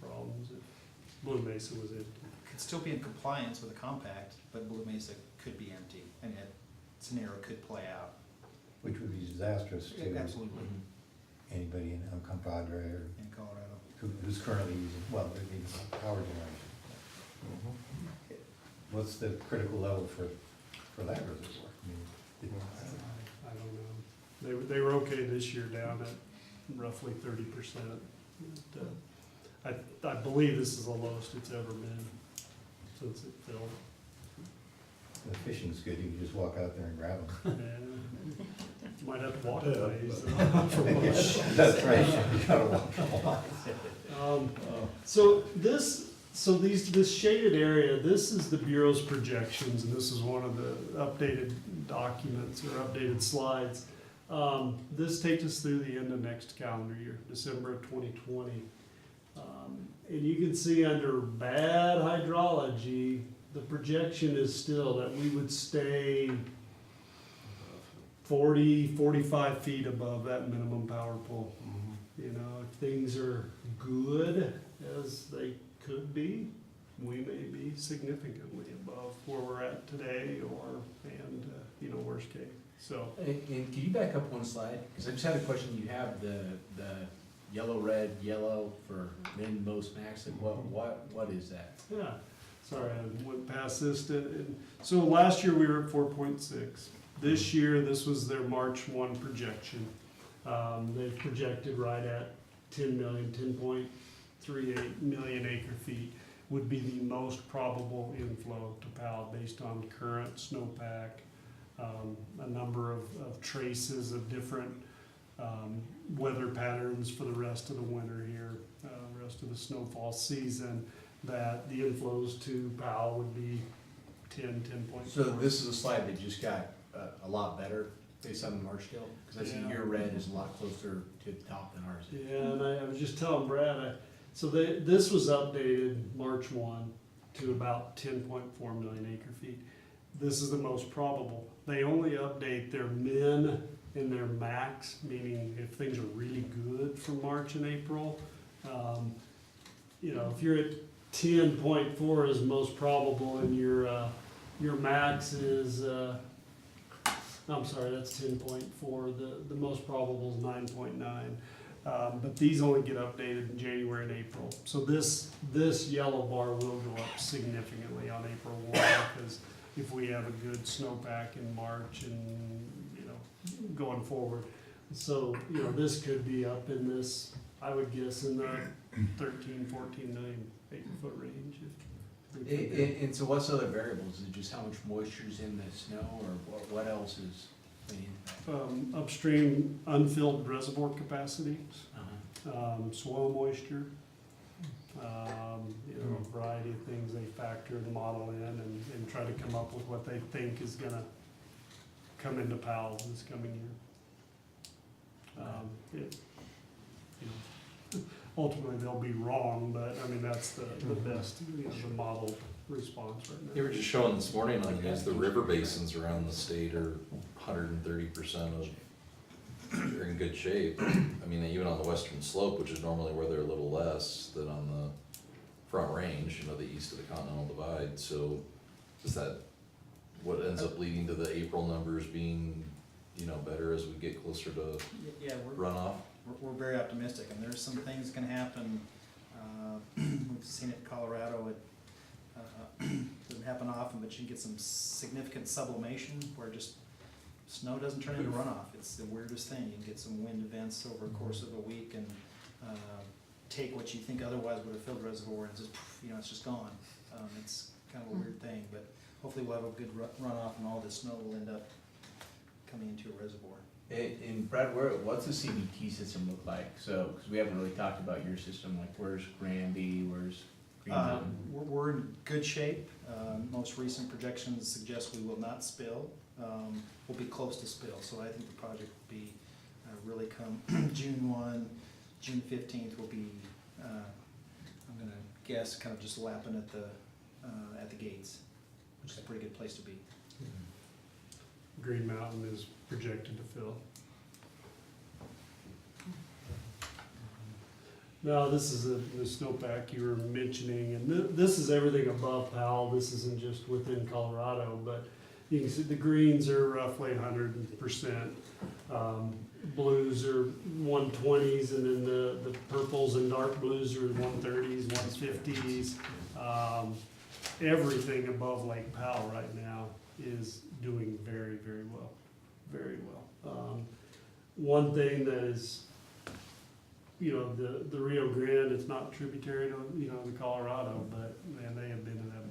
problems if Blue Mesa was empty. Could still be in compliance with a compact, but Blue Mesa could be empty, and that scenario could play out. Which would be disastrous to Absolutely, anybody in Compadre or in Colorado. who's currently using, well, they need power generation. What's the critical level for that reservoir? I mean, I don't know. They were okay this year down at roughly 30%. I believe this is the lowest it's ever been since it filled. the fishing's good, you can just walk out there and grab them. And might have to walk a ways. That's right, you gotta walk a lot. So this shaded area, this is the Bureau's projections, and this is one of the updated documents or updated slides. This takes us through the end of next calendar year, December of 2020. And you can see under bad hydrology, the projection is still that we would stay 45 feet above that minimum power pole. If things are good, as they could be, we may be significantly above where we're at today, worst case. So, And can you back up one slide? Because I just had a question. You have the yellow, red, yellow for min, most, max, and what is that? yeah, sorry, I went past this. So last year we were at 4.6. This year, this was their March 1 projection. They've projected right at 10.38 million acre feet would be the most probable inflow to PAL based on current snowpack, a number of traces of different weather patterns for the rest of the winter here, rest of the snowfall season, that the inflows to PAL would be 10.4. So this is a slide that just got a lot better based on the March deal? Because I see your red is a lot closer to the top than ours is. Yeah, and I was just telling Brad, this was updated March 1 to about 10.4 million acre feet. This is the most probable. They only update their min and their max, meaning if things are really good for March and April. You know, if you're at 10.4 is most probable and your max is, I'm sorry, that's 10.4, the most probable is 9.9. But these only get updated in January and April. So this yellow bar will go up significantly on April 1, because if we have a good snowpack in March and, you know, going forward. So, you know, this could be up in this, I would guess, in the 13, 14 million acre foot range. And so what's the other variables? Is it just how much moisture is in the snow, or what else is playing into that? Upstream unfilled reservoir capacity, Uh-huh. soil moisture, you know, a variety of things they factor the model in and try to come up with what they think is gonna come into Powell this coming year. You know, ultimately, they'll be wrong, but I mean, that's the best, you know, the model response right now. They were just showing this morning on the news, the river basins around the state are 130% of, they're in good shape. I mean, even on the western slope, which is normally where they're a little less than on the front range, you know, the east of the Continental Divide. So is that what ends up leading to the April numbers being, you know, better as we get closer to Yeah, runoff? we're very optimistic, and there's some things that can happen. We've seen it in Colorado. It doesn't happen often, but you get some significant sublimation where just snow doesn't turn into runoff. It's the weirdest thing. You can get some wind events over the course of a week and take what you think otherwise would have filled the reservoir and just, you know, it's just gone. It's kind of a weird thing, but hopefully we'll have a good runoff and all this snow will end up coming into a reservoir. And Brad, what's the CBT system look like? So, because we haven't really talked about your system, like where's Granby, where's Green Mountain? We're in good shape. Most recent projections suggest we will not spill. We'll be close to spill, so I think the project will be really come June 1, June 15th will be, I'm gonna guess, kind of just lapping at the gates, which is a pretty good place to be. Green Mountain is projected to fill. Now, this is the snowpack you were mentioning, and this is everything above Powell. This isn't just within Colorado, but you can see the greens are roughly 100%. Blues are 120s, and then the purples and dark blues are 130s, 150s. Everything above Lake Powell right now is doing very, very well, very well. One thing that is, you know, the Rio Grande, it's not tributary to, you know, the Colorado, but man, they have been in a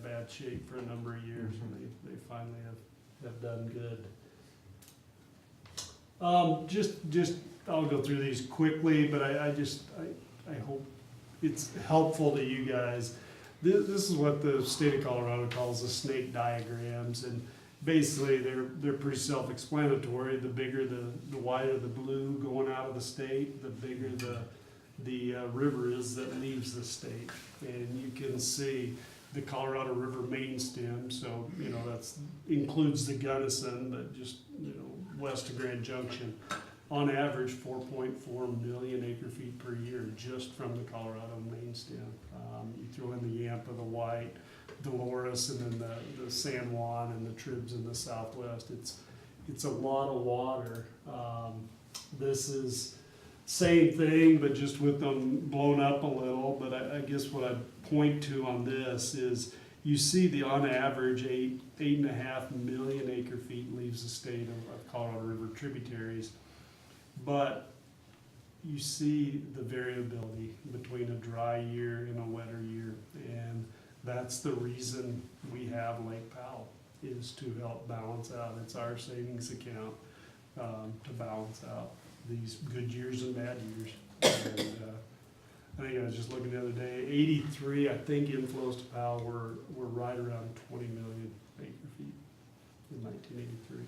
bad shape for a number of years, and they finally have done good. Just I'll go through these quickly, but I hope it's helpful to you guys. This is what the state of Colorado calls the snake diagrams, and basically they're pretty self-explanatory. The bigger the wider the blue going out of the state, the bigger the river is that leaves the state. And you can see the Colorado River main stem, so you know that's includes the Gunnison, but just, you know, west of Grand Junction. On average, 4.4 million acre feet per year just from the Colorado main stem. You throw in the Yampa, the White, Dolores, and then the San Juan and the Tribs in the southwest. It's a lot of water. This is same thing, but just with them blown up a little. But I guess what I'd point to on this is you see the on average 8.5 million acre feet leaves the state of Colorado River tributaries. But you see the variability between a dry year and a wetter year, and that's the reason we have Lake Powell, is to help balance out. It's our savings account to balance out these good years and bad years. And I think I was just looking the other day, 83, I think inflows to Powell were right around 20 million acre feet in 1983.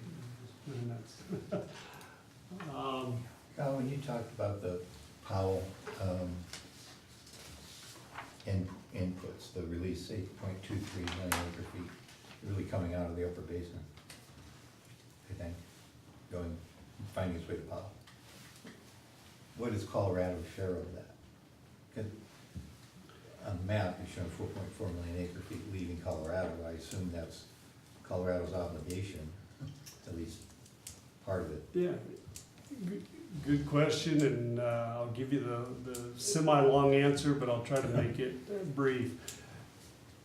And that's, Kyle, when you talked about the Powell inputs, the release 8.23 million acre feet, really coming out of the upper basin, I think, finding its way to Powell. What is Colorado's share of that? 'Cause on the map, you're showing 4.4 million acre feet leaving Colorado. I assume that's Colorado's obligation, at least part of it. yeah, good question, and I'll give you the semi-long answer, but I'll try to make it brief.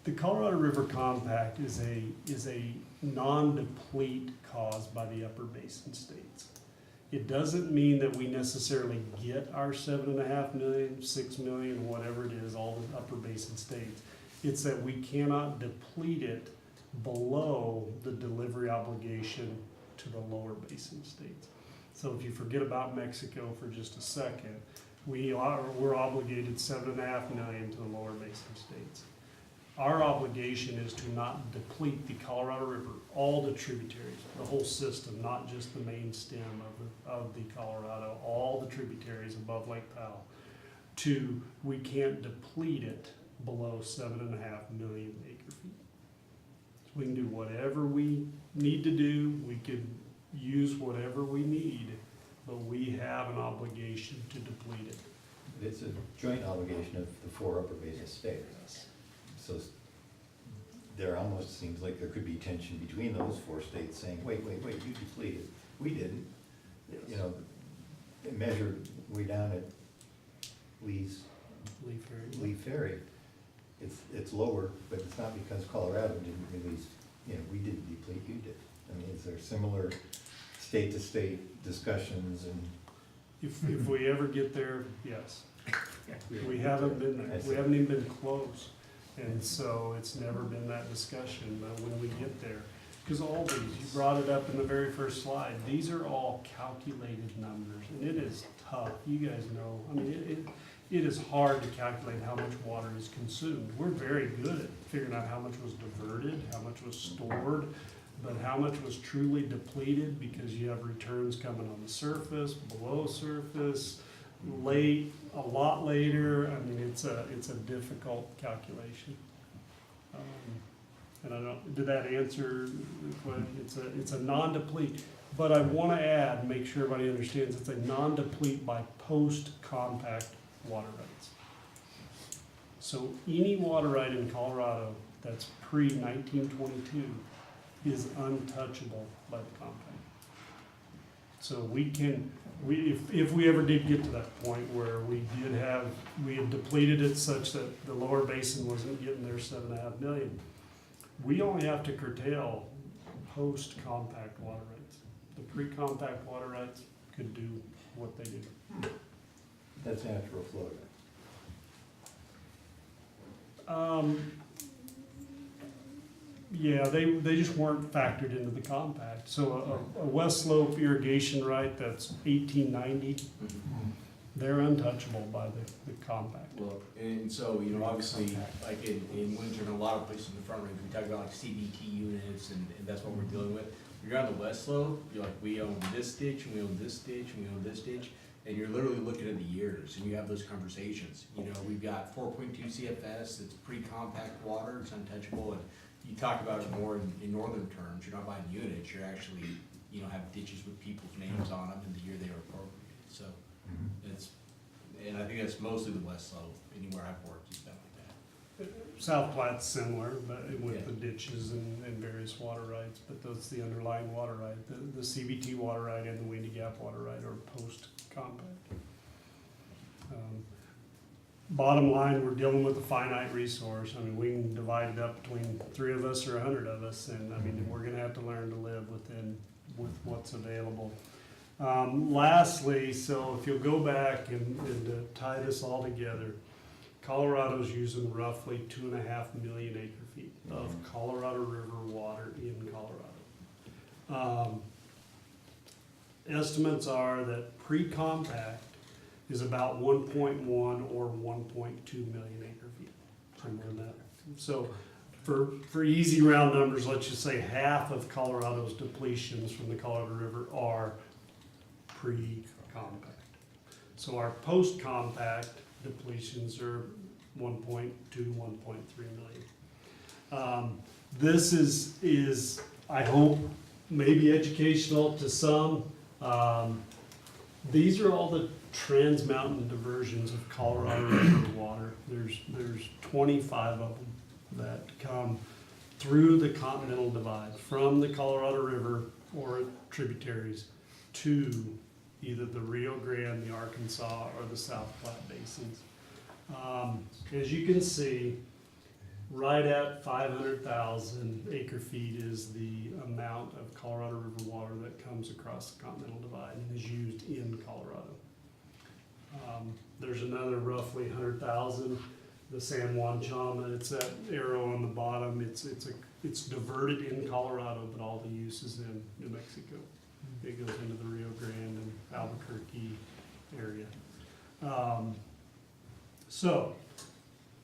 The Colorado River Compact is a non-deplete caused by the upper basin states. It doesn't mean that we necessarily get our 7.5 million, 6 million, whatever it is, all the upper basin states. It's that we cannot deplete it below the delivery obligation to the lower basin states. So if you forget about Mexico for just a second, we're obligated 7.5 million to the lower basin states. Our obligation is to not deplete the Colorado River, all the tributaries, the whole system, not just the main stem of the Colorado, all the tributaries above Lake Powell. We can't deplete it below 7.5 million acre feet. So we can do whatever we need to do, we could use whatever we need, but we have an obligation to deplete it. It's a joint obligation of the 4 upper basin states. So there almost seems like there could be tension between those 4 states saying, wait, you depleted, we didn't. You know, they measured way down at Lee Ferry. It's lower, but it's not because Colorado didn't release, we didn't deplete, you did. I mean, is there similar state-to-state discussions and? If we ever get there, yes. We haven't been there, we haven't even been close. And so it's never been that discussion, but when we get there, because all these, you brought it up in the very first slide, these are all calculated numbers, and it is tough, you guys know, I mean, it is hard to calculate how much water is consumed. We're very good at figuring out how much was diverted, how much was stored, but how much was truly depleted, because you have returns coming on the surface, below surface, late, a lot later. I mean, it's a difficult calculation. And I don't, did that answer the question? It's a non-deplete, but I want to add, make sure everybody understands, it's a non-deplete by post-compact water rights. So any water right in Colorado that's pre-1922 is untouchable by the compact. So if we ever did get to that point where we had depleted it such that the lower basin wasn't getting their 7.5 million, we only have to curtail post-compact water rights. The pre-compact water rights could do what they do. That's natural flow. Yeah, they just weren't factored into the compact. So a West Slope irrigation right that's 1890, they're untouchable by the compact. Well, and so, obviously, like in winter, in a lot of places in the Front Range, we talk about like CBT units, and that's what we're dealing with. You're on the West Slope, you're like, we own this ditch, and we own this ditch, and we own this ditch, and you're literally looking at the years, and you have those conversations. We've got 4.2 CFS, it's pre-compact water, it's untouchable, and you talk about it more in northern terms. You're not buying units, you're actually, have ditches with people's names on them and the year they were appropriated. So and I think that's mostly the West Slope. Anywhere I've worked, it's been like that. South Platte's similar, but with the ditches and various water rights, but that's the underlying water right. The CBT water right and the Windy Gap water right are post-compact. Bottom line, we're dealing with a finite resource. I mean, we can divide it up between 3 of us or 100 of us, and I mean, we're gonna have to learn to live with what's available. Lastly, so if you'll go back and tie this all together, Colorado's using roughly 2.5 million acre feet of Colorado River water in Colorado. Estimates are that pre-compact is about 1.1 or 1.2 million acre feet, somewhere in that. So for easy round numbers, let's just say half of Colorado's depletions from the Colorado River are pre-compact. So our post-compact depletions are 1.2, 1.3 million. This is, I hope, maybe educational to some. These are all the trans-mountain diversions of Colorado River water. There's 25 of them that come through the Continental Divide, from the Colorado River or tributaries to either the Rio Grande, the Arkansas, or the South Platte basins. As you can see, right at 500,000 acre feet is the amount of Colorado River water that comes across the Continental Divide and is used in Colorado. There's another roughly 100,000, the San Juan Chama, it's that arrow on the bottom, it's diverted in Colorado, but all the use is in New Mexico. It goes into the Rio Grande and Albuquerque area. So,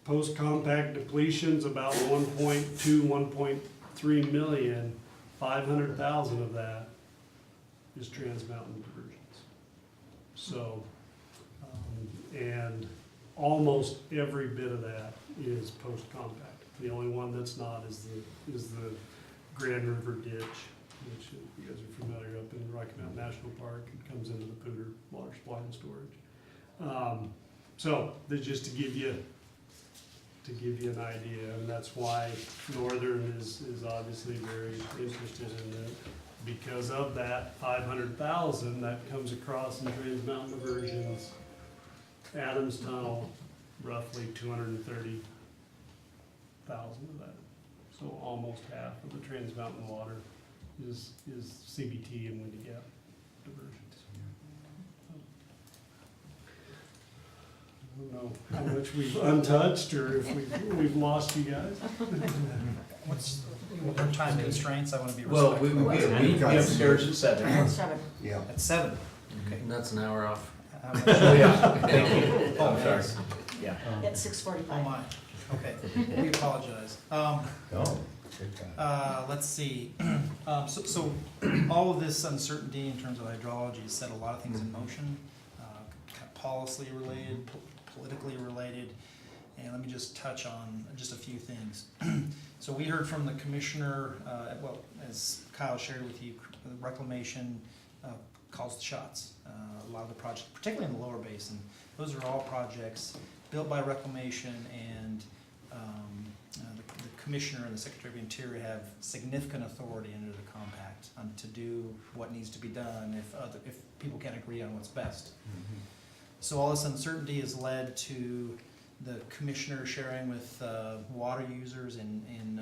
post-compact depletions, about 1.2, 1.3 million, 500,000 of that is trans-mountain diversions. So, and almost every bit of that is post-compact. The only one that's not is the Grand River Ditch, which you guys are familiar up in Rocky Mountain National Park. It comes into the Poudre water supply and storage. So, that's just to give you an idea, and that's why Northern is obviously very interested in it. Because of that 500,000 that comes across in trans-mountain diversions, Adams Tunnel, roughly 230,000 of that. So almost half of the trans-mountain water is CBT and Windy Gap diversions. I don't know how much we've untouched or if we've lost you guys. What's, what are time constraints? I want to be Well, respectful. we upstairs at 7. 7. Yeah. At 7? Okay. And that's an hour off. How much- Oh, yeah, thank you. Oh, I'm sorry. nice. Yeah. At Oh 6:45. my, okay, we apologize. No, good guy. Let's see, so all of this uncertainty in terms of hydrology has set a lot of things in motion, kind of policy related, politically related, and let me just touch on just a few things. So we heard from the commissioner, well, as Kyle shared with you, reclamation calls the shots. A lot of the projects, particularly in the lower basin, those are all projects built by reclamation, and the commissioner and the secretary of interior have significant authority under the compact to do what needs to be done if people can't agree on what's best. So all this uncertainty has led to the commissioner sharing with water users in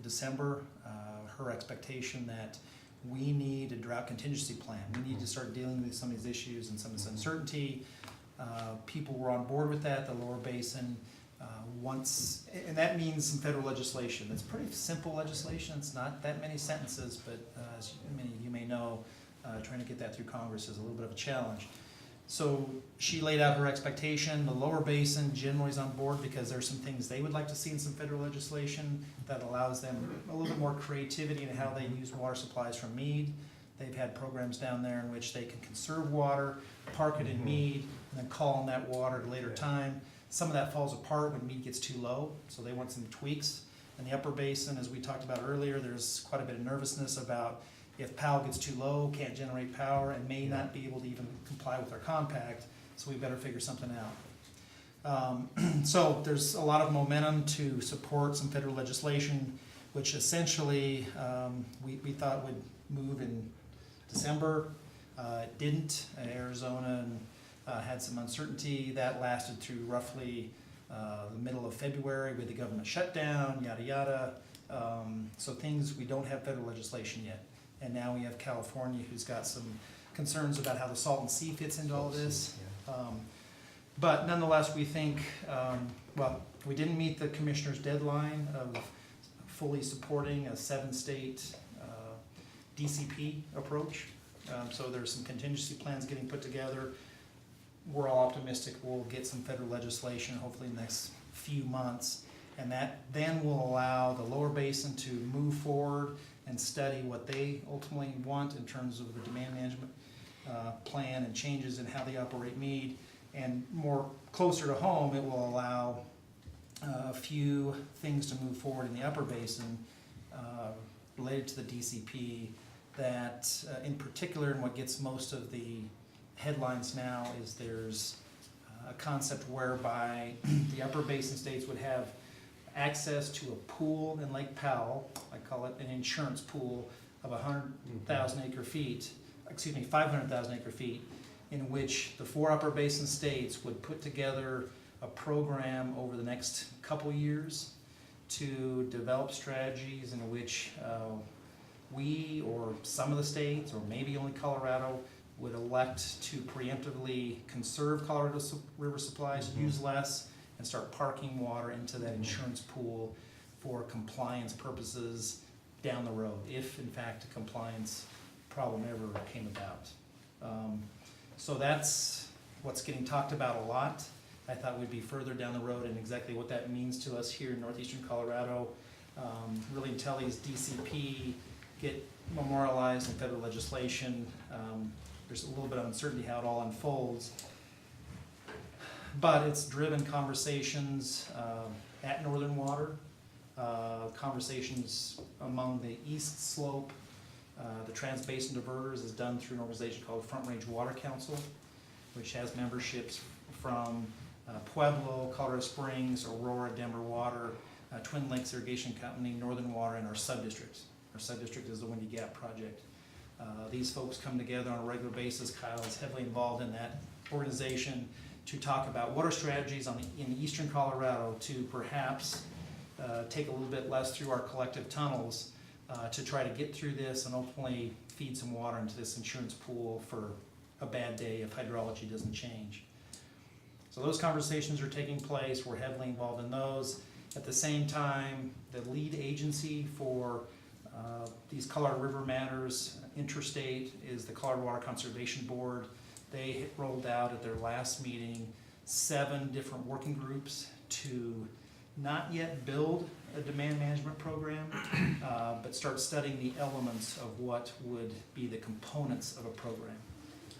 December her expectation that we need a drought contingency plan. We need to start dealing with some of these issues and some of this uncertainty. People were on board with that, the lower basin. And that means some federal legislation. It's pretty simple legislation. It's not that many sentences, but as many of you may know, trying to get that through Congress is a little bit of a challenge. So she laid out her expectation. The lower basin generally is on board because there's some things they would like to see in some federal legislation that allows them a little bit more creativity in how they use water supplies from Meade. They've had programs down there in which they can conserve water, park it in Meade, and then call on that water at a later time. Some of that falls apart when Meade gets too low, so they want some tweaks. In the upper basin, as we talked about earlier, there's quite a bit of nervousness about if Powell gets too low, can't generate power, and may not be able to even comply with our compact, so we better figure something out. So there's a lot of momentum to support some federal legislation, which essentially we thought would move in December. It didn't. Arizona had some uncertainty. That lasted through roughly the middle of February with the government shutdown, yada yada. So things, we don't have federal legislation yet. And now we have California, who's got some concerns about how the Salton Sea fits into all this. But nonetheless, we think, well, we didn't meet the commissioner's deadline of fully supporting a 7-state DCP approach. So there's some contingency plans getting put together. we're all optimistic we'll get some federal legislation, hopefully in the next few months. And that then will allow the lower basin to move forward and study what they ultimately want in terms of the demand management plan and changes in how they operate Meade. And more closer to home, it will allow a few things to move forward in the upper basin related to the DCP that in particular, and what gets most of the headlines now, is there's a concept whereby the upper basin states would have access to a pool in Lake Powell. I call it an insurance pool of 500,000 acre feet, in which the 4 upper basin states would put together a program over the next couple years to develop strategies in which we or some of the states, or maybe only Colorado, would elect to preemptively conserve Colorado river supplies, use less, and start parking water into that insurance pool for compliance purposes down the road, if in fact a compliance problem ever came about. So that's what's getting talked about a lot. I thought we'd be further down the road in exactly what that means to us here in northeastern Colorado, really until these DCP get memorialized in federal legislation. There's a little bit of uncertainty how it all unfolds. But it's driven conversations at Northern Water, conversations among the East Slope. The Trans-Basin Diverters is done through an organization called Front Range Water Council, which has memberships from Pueblo, Colorado Springs, Aurora, Denver Water, Twin Lakes Irrigation Company, Northern Water, and our sub-districts. Our sub-district is the Windy Gap Project. These folks come together on a regular basis. Kyle is heavily involved in that organization to talk about what are strategies in eastern Colorado to perhaps take a little bit less through our collective tunnels to try to get through this and ultimately feed some water into this insurance pool for a bad day if hydrology doesn't change. So those conversations are taking place. We're heavily involved in those. At the same time, the lead agency for these Colorado River matters, interstate, is the Colorado Water Conservation Board. They rolled out at their last meeting 7 different working groups to not yet build a demand management program, but start studying the elements of what would be the components of a program.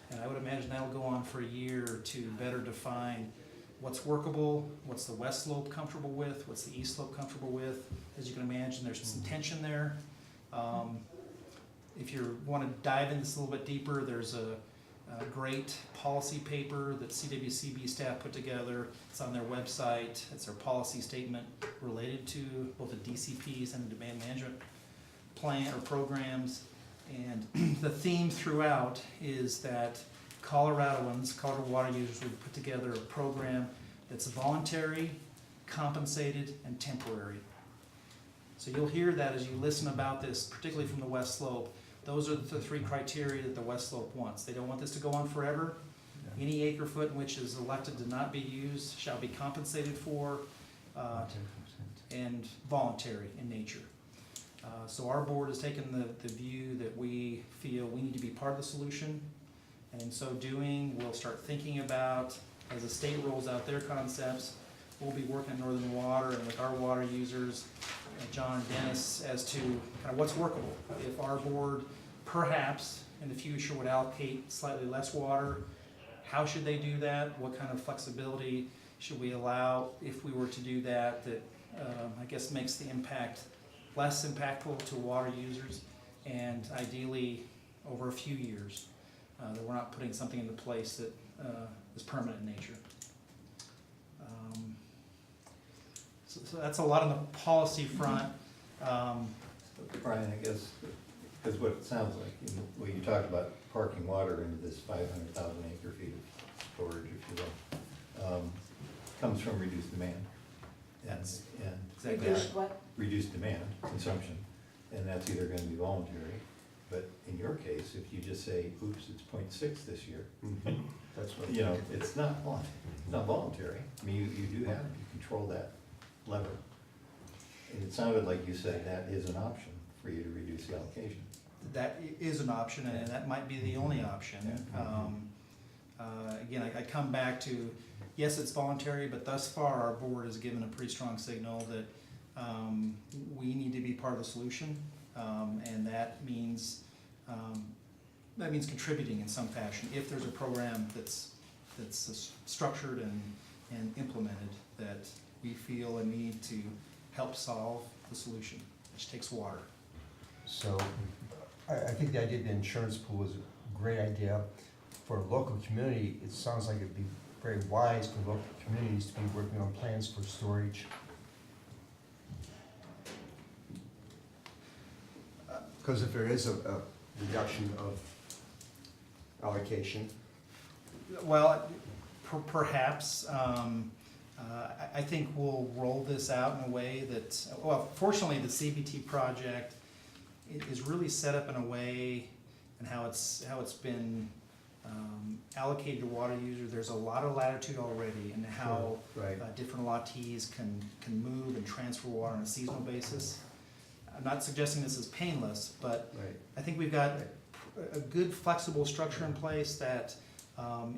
And I would imagine that'll go on for a year to better define what's workable, what's the west slope comfortable with, what's the east slope comfortable with. As you can imagine, there's some tension there. If you want to dive into this a little bit deeper, there's a great policy paper that CWCB staff put together. It's on their website. It's their policy statement related to both the DCPs and the demand management plan or programs. And the theme throughout is that Coloradoans, Colorado water users, would put together a program that's voluntary, compensated, and temporary. So you'll hear that as you listen about this, particularly from the West Slope. Those are the 3 criteria that the West Slope wants. They don't want this to go on forever. Any acre foot in which is elected to not be used shall be compensated for and voluntary in nature. So our board has taken the view that we feel we need to be part of the solution. And in so doing, we'll start thinking about, as the state rolls out their concepts, we'll be working at Northern Water and with our water users, John and Dennis, as to kind of what's workable. If our board perhaps in the future would allocate slightly less water, how should they do that? What kind of flexibility should we allow if we were to do that, that I guess makes the impact less impactful to water users, and ideally over a few years, that we're not putting something into place that is permanent in nature. So that's a lot on the policy front. Brian, I guess, because what it sounds like, when you talk about parking water into this 500,000 acre feet of storage, if you will, comes from reduced demand. That's And exactly Reduced right. what? reduced demand, consumption, and that's either gonna be voluntary, but in your case, if you just say, oops, it's 0.6 this year, That's what. you know, it's not voluntary. I mean, you do have, you control that lever. And it sounded like you said that is an option for you to reduce the allocation. That is an option, and that might be the only option. Again, I come back to, yes, it's voluntary, but thus far, our board has given a pretty strong signal that we need to be part of the solution, and that means contributing in some fashion. If there's a program that's structured and implemented, that we feel a need to help solve the solution, which takes water. So I think the idea of the insurance pool is a great idea. For a local community, it sounds like it'd be very wise for local communities to be working on plans for storage. Because if there is a reduction of allocation. Well, perhaps, I think we'll roll this out in a way that, well, fortunately, the CBT project is really set up in a way, and how it's been allocated to water users. There's a lot of latitude already in how Right. different allottees can move and transfer water on a seasonal basis. I'm not suggesting this is painless, but Right. I think we've got a good flexible structure in place that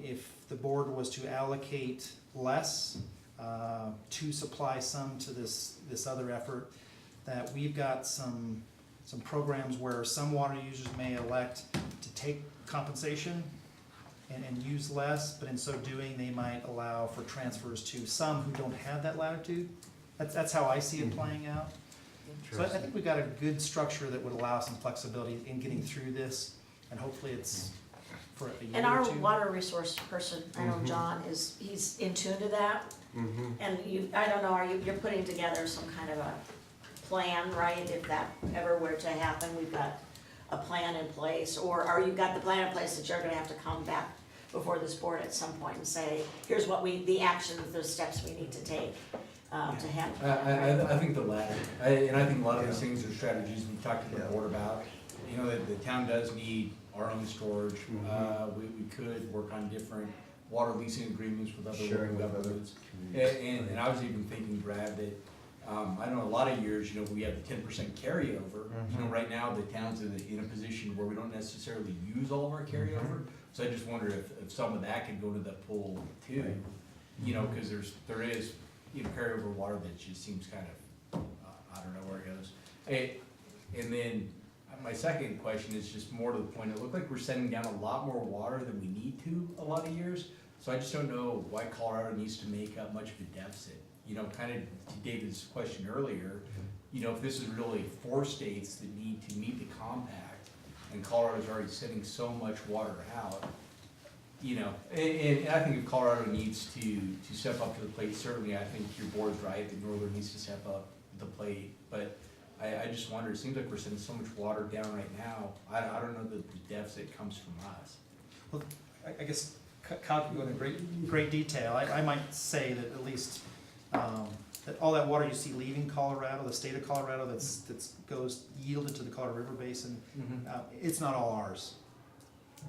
if the board was to allocate less to supply some to this other effort, that we've got some programs where some water users may elect to take compensation and use less, but in so doing, they might allow for transfers to some who don't have that latitude. That's how I see it playing out. So I think we've got a good structure that would allow some flexibility in getting through this, and hopefully it's for a year And or our two. water resource person, I know John he's in tune to that. And I don't know, you're putting together some kind of a plan, right? If that ever were to happen, we've got a plan in place, or you've got the plan in place that you're gonna have to come back before this board at some point and say, here's what the actions, the steps we need to take, to handle. I think the latter, and I think a lot of these things are strategies we talked to the board about. You know, that the town does need our own storage. We could work on different water leasing agreements with other Sharing local with other governments. And I was even thinking, Brad, that, I know a lot of years, we have the 10% carryover. Right now, the town's in a position where we don't necessarily use all of our carryover. So I just wonder if some of that could go to the pool too. Cause there is, carryover water that just seems kind of, I don't know where it goes. And then, my second question is just more to the point, it looked like we're sending down a lot more water than we need to a lot of years. So I just don't know why Colorado needs to make up much of a deficit. Kind of to David's question earlier, if this is really 4 states that need to meet the compact, and Colorado's already sending so much water out, and I think if Colorado needs to step up to the plate, certainly I think your board's right, that Northern needs to step up to the plate, but I just wonder, it seems like we're sending so much water down right now, I don't know that the deficit comes from us. Well, I guess Kyle can go into great detail. I might say that at least that all that water you see leaving Colorado, the state of Colorado, that's goes yielded to the Colorado River Basin, it's not all ours.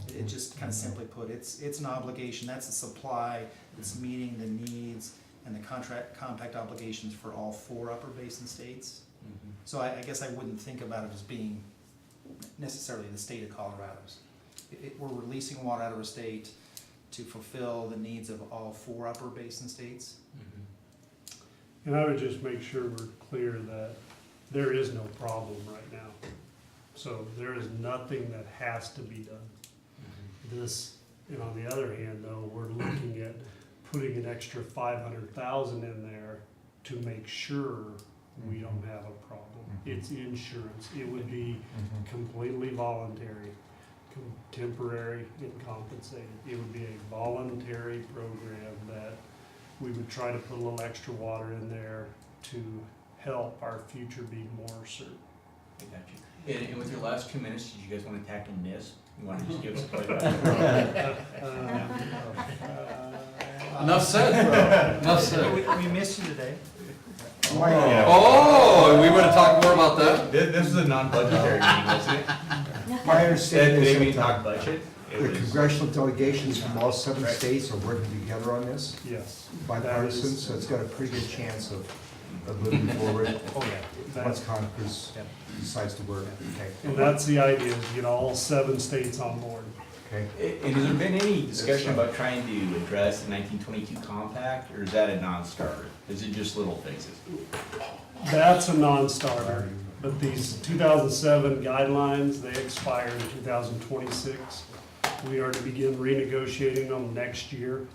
It just kind of simply put, it's an obligation. That's a supply that's meeting the needs and the compact obligations for all 4 upper basin states. So I guess I wouldn't think about it as being necessarily the state of Colorado's. We're releasing water out of a state to fulfill the needs of all 4 upper basin states. And I would just make sure we're clear that there is no problem right now. So there is nothing that has to be done. This, and on the other hand though, we're looking at putting an extra 500,000 in there to make sure we don't have a problem. It's insurance. It would be completely voluntary, temporary and compensated. It would be a voluntary program that we would try to put a little extra water in there to help our future be more certain. I got you. And with your last 2 minutes, did you guys want to tackle NISP? You want to just give us a play? Enough said, bro. Enough said. We missed you today. Oh, we would have talked more about that. This is a non-budgetary meeting, wasn't it? My understanding Did we is talk that budget? the congressional delegations from all 7 states are working together on this, Yes. bipartisan, so it's got a pretty good chance of moving forward Oh, yeah. once Congress decides to work. Okay. And that's the idea, is to get all 7 states on board. Okay. And has there been any discussion about trying to address the 1922 compact, or is that a non-starter? Is it just little fixes? That's a non-starter, but these 2007 guidelines, they expire in 2026. We are to begin renegotiating them next year.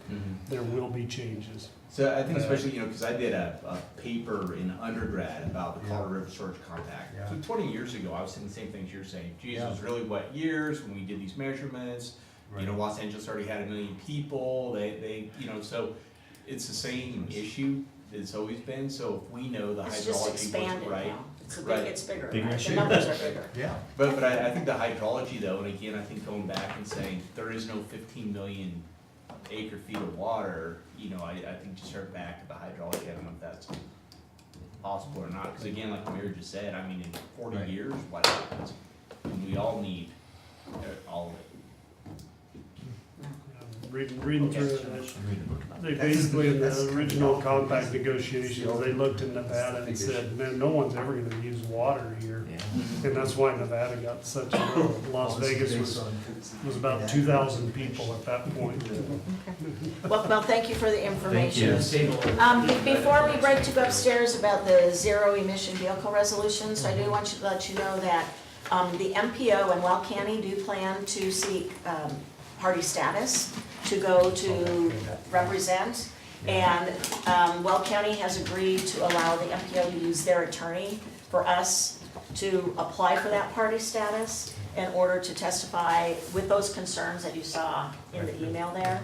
There will be changes. So I think especially, you know, because I did a paper in undergrad about the Colorado River Storage Compact. Yeah. So 20 years ago, I was saying the same things you're saying. Geez, it was really wet years when we did these measurements. You know, Los Angeles already had 1 million people. They, you know, so it's the same issue it's always been. So if we know the It's just hydrology expanded was right. now. It's a Right. big, it's bigger, Bigger right? The issue. numbers are bigger. Yeah. But I think the hydrology though, and again, I think going back and saying there is no 15 million acre feet of water, you know, I think just start back to the hydrology. I don't know if that's possible or not, because again, like the mayor just said, I mean, in 40 years, what happens? And we all need all of it. Reading through it, they basically, in the original compact negotiations, they looked in Nevada and said, man, no one's ever gonna use water here. And that's why Nevada got such a little, Las Vegas was about 2,000 people at that point. Well, thank you for the information. you. Before we break to go upstairs about the zero emission vehicle resolutions, I do want to let you know that the MPO and Well County do plan to seek party status to go to represent. And Well County has agreed to allow the MPO to use their attorney for us to apply for that party status in order to testify with those concerns that you saw in the email there.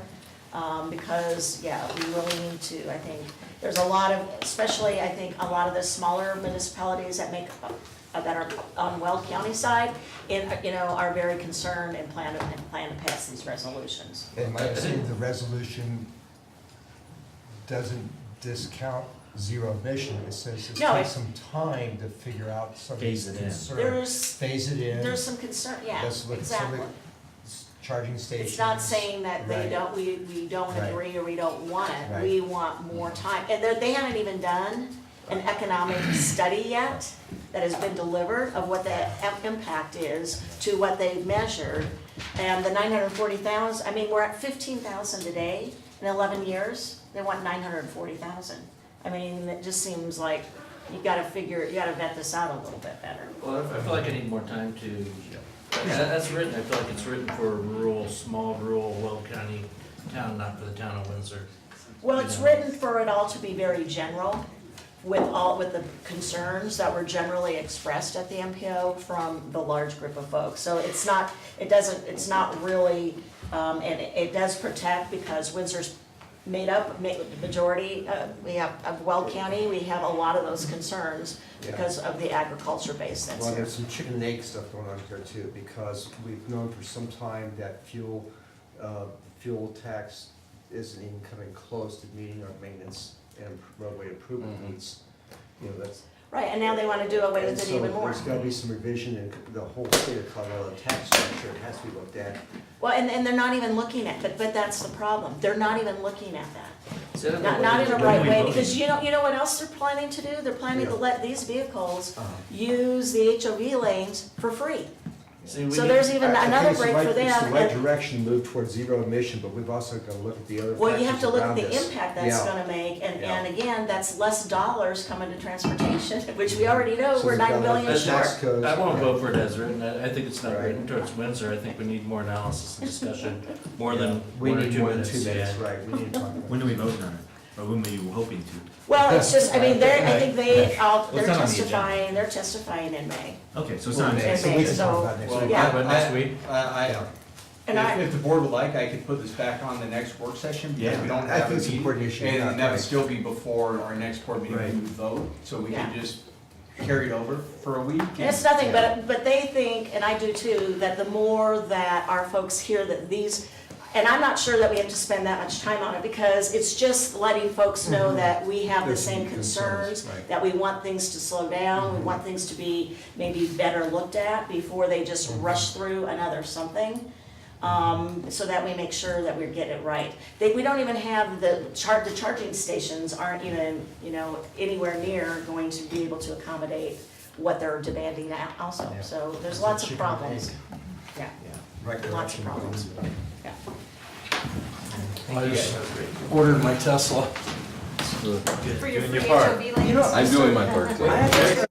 Because, yeah, we really need to, I think, there's a lot of, especially, I think, a lot of the smaller municipalities that make, that are on Well County side, you know, are very concerned and plan to pass these resolutions. And my understanding, the resolution doesn't discount zero emission. It says it No, takes it- some time to figure out some of these Phase it in. concerns. There's, Phase it in. there's some concern, yeah, Let's look at some of exactly. the charging stations. It's not saying that they Right. don't, we don't Right. agree or we don't want it, Right. we want more time. And they haven't even done an economic study yet that has been delivered of what the impact is to what they've measured. And the 940,000, I mean, we're at 15,000 today, in 11 years, they want 940,000. I mean, it just seems like you gotta vet this out a little bit better. Well, I feel like I need more time to, that's written, I feel like it's written for a rural, small rural, Will County town, not for the town of Windsor. Well, it's written for it all to be very general, with the concerns that were generally expressed at the MPO from the large group of folks. So it's not really, and it does protect because Windsor's made up, the majority, we have, of Well County, we have a lot of those concerns because of the agriculture base that's Well, here. there's some chicken and egg stuff going on here too, because we've known for some time that fuel tax isn't even coming close to meeting our maintenance and roadway improvement needs. You know, that's. Right, and now they wanna do away And with it so even more. there's gotta be some revision in the whole state of Colorado tax structure, it has to be looked at. Well, and they're not even looking at, but that's the problem, they're not even looking at that. See, I don't know Not in a what- right we way, voting? because you know what else they're planning to do? They're planning to Yeah. let these vehicles Uh-huh. use the HOV lanes for free. See, we So need- there's even I think another it's the break right- for them. It's the right and- direction to move towards zero emission, but we've also got to look at the other Well, you have to factors look at around the this. impact that's Yeah. gonna make, and Yeah. again, that's less dollars coming to transportation, which we already know So we're we've 9 got million the short. tax codes. I won't vote for it as written, I think it's not Right. written towards Windsor, I think we need more analysis and discussion, more than We 1 or need 2 more than minutes. 2 minutes, yeah. right, we need to talk about it. When do we vote on it? Or when were you hoping to? Well, it's just, I mean, I think they're Well, it's not on the agenda. they're testifying in May. Okay, so it's not. Okay. So we can So- talk about it next Well, week. Yeah. But next week, And I- If the board would like, I could put this back on the next work session, because Yeah. we don't I have a think it's an meeting. important issue. And Yeah, that would right. still be before our next board meeting, Right. we would vote, so we Yeah. could just carry it over for a week. And it's nothing, but they think, and I do too, that the more that our folks hear that these, and I'm not sure that we have to spend that much time on it, because it's just letting folks know that we have the There's same some concerns, concerns, right. that we want things to slow down, we want things to be maybe better looked at before they just rush through another something. So that we make sure that we get it right. We don't even have the charging stations aren't even, anywhere near going to be able to accommodate what they're demanding also. Yeah. So there's It's lots a of chicken and problems. egg. Yeah. right direction. Lots of problems. Yeah. I just ordered my Tesla. For your free HOV lanes. I'm doing my part too.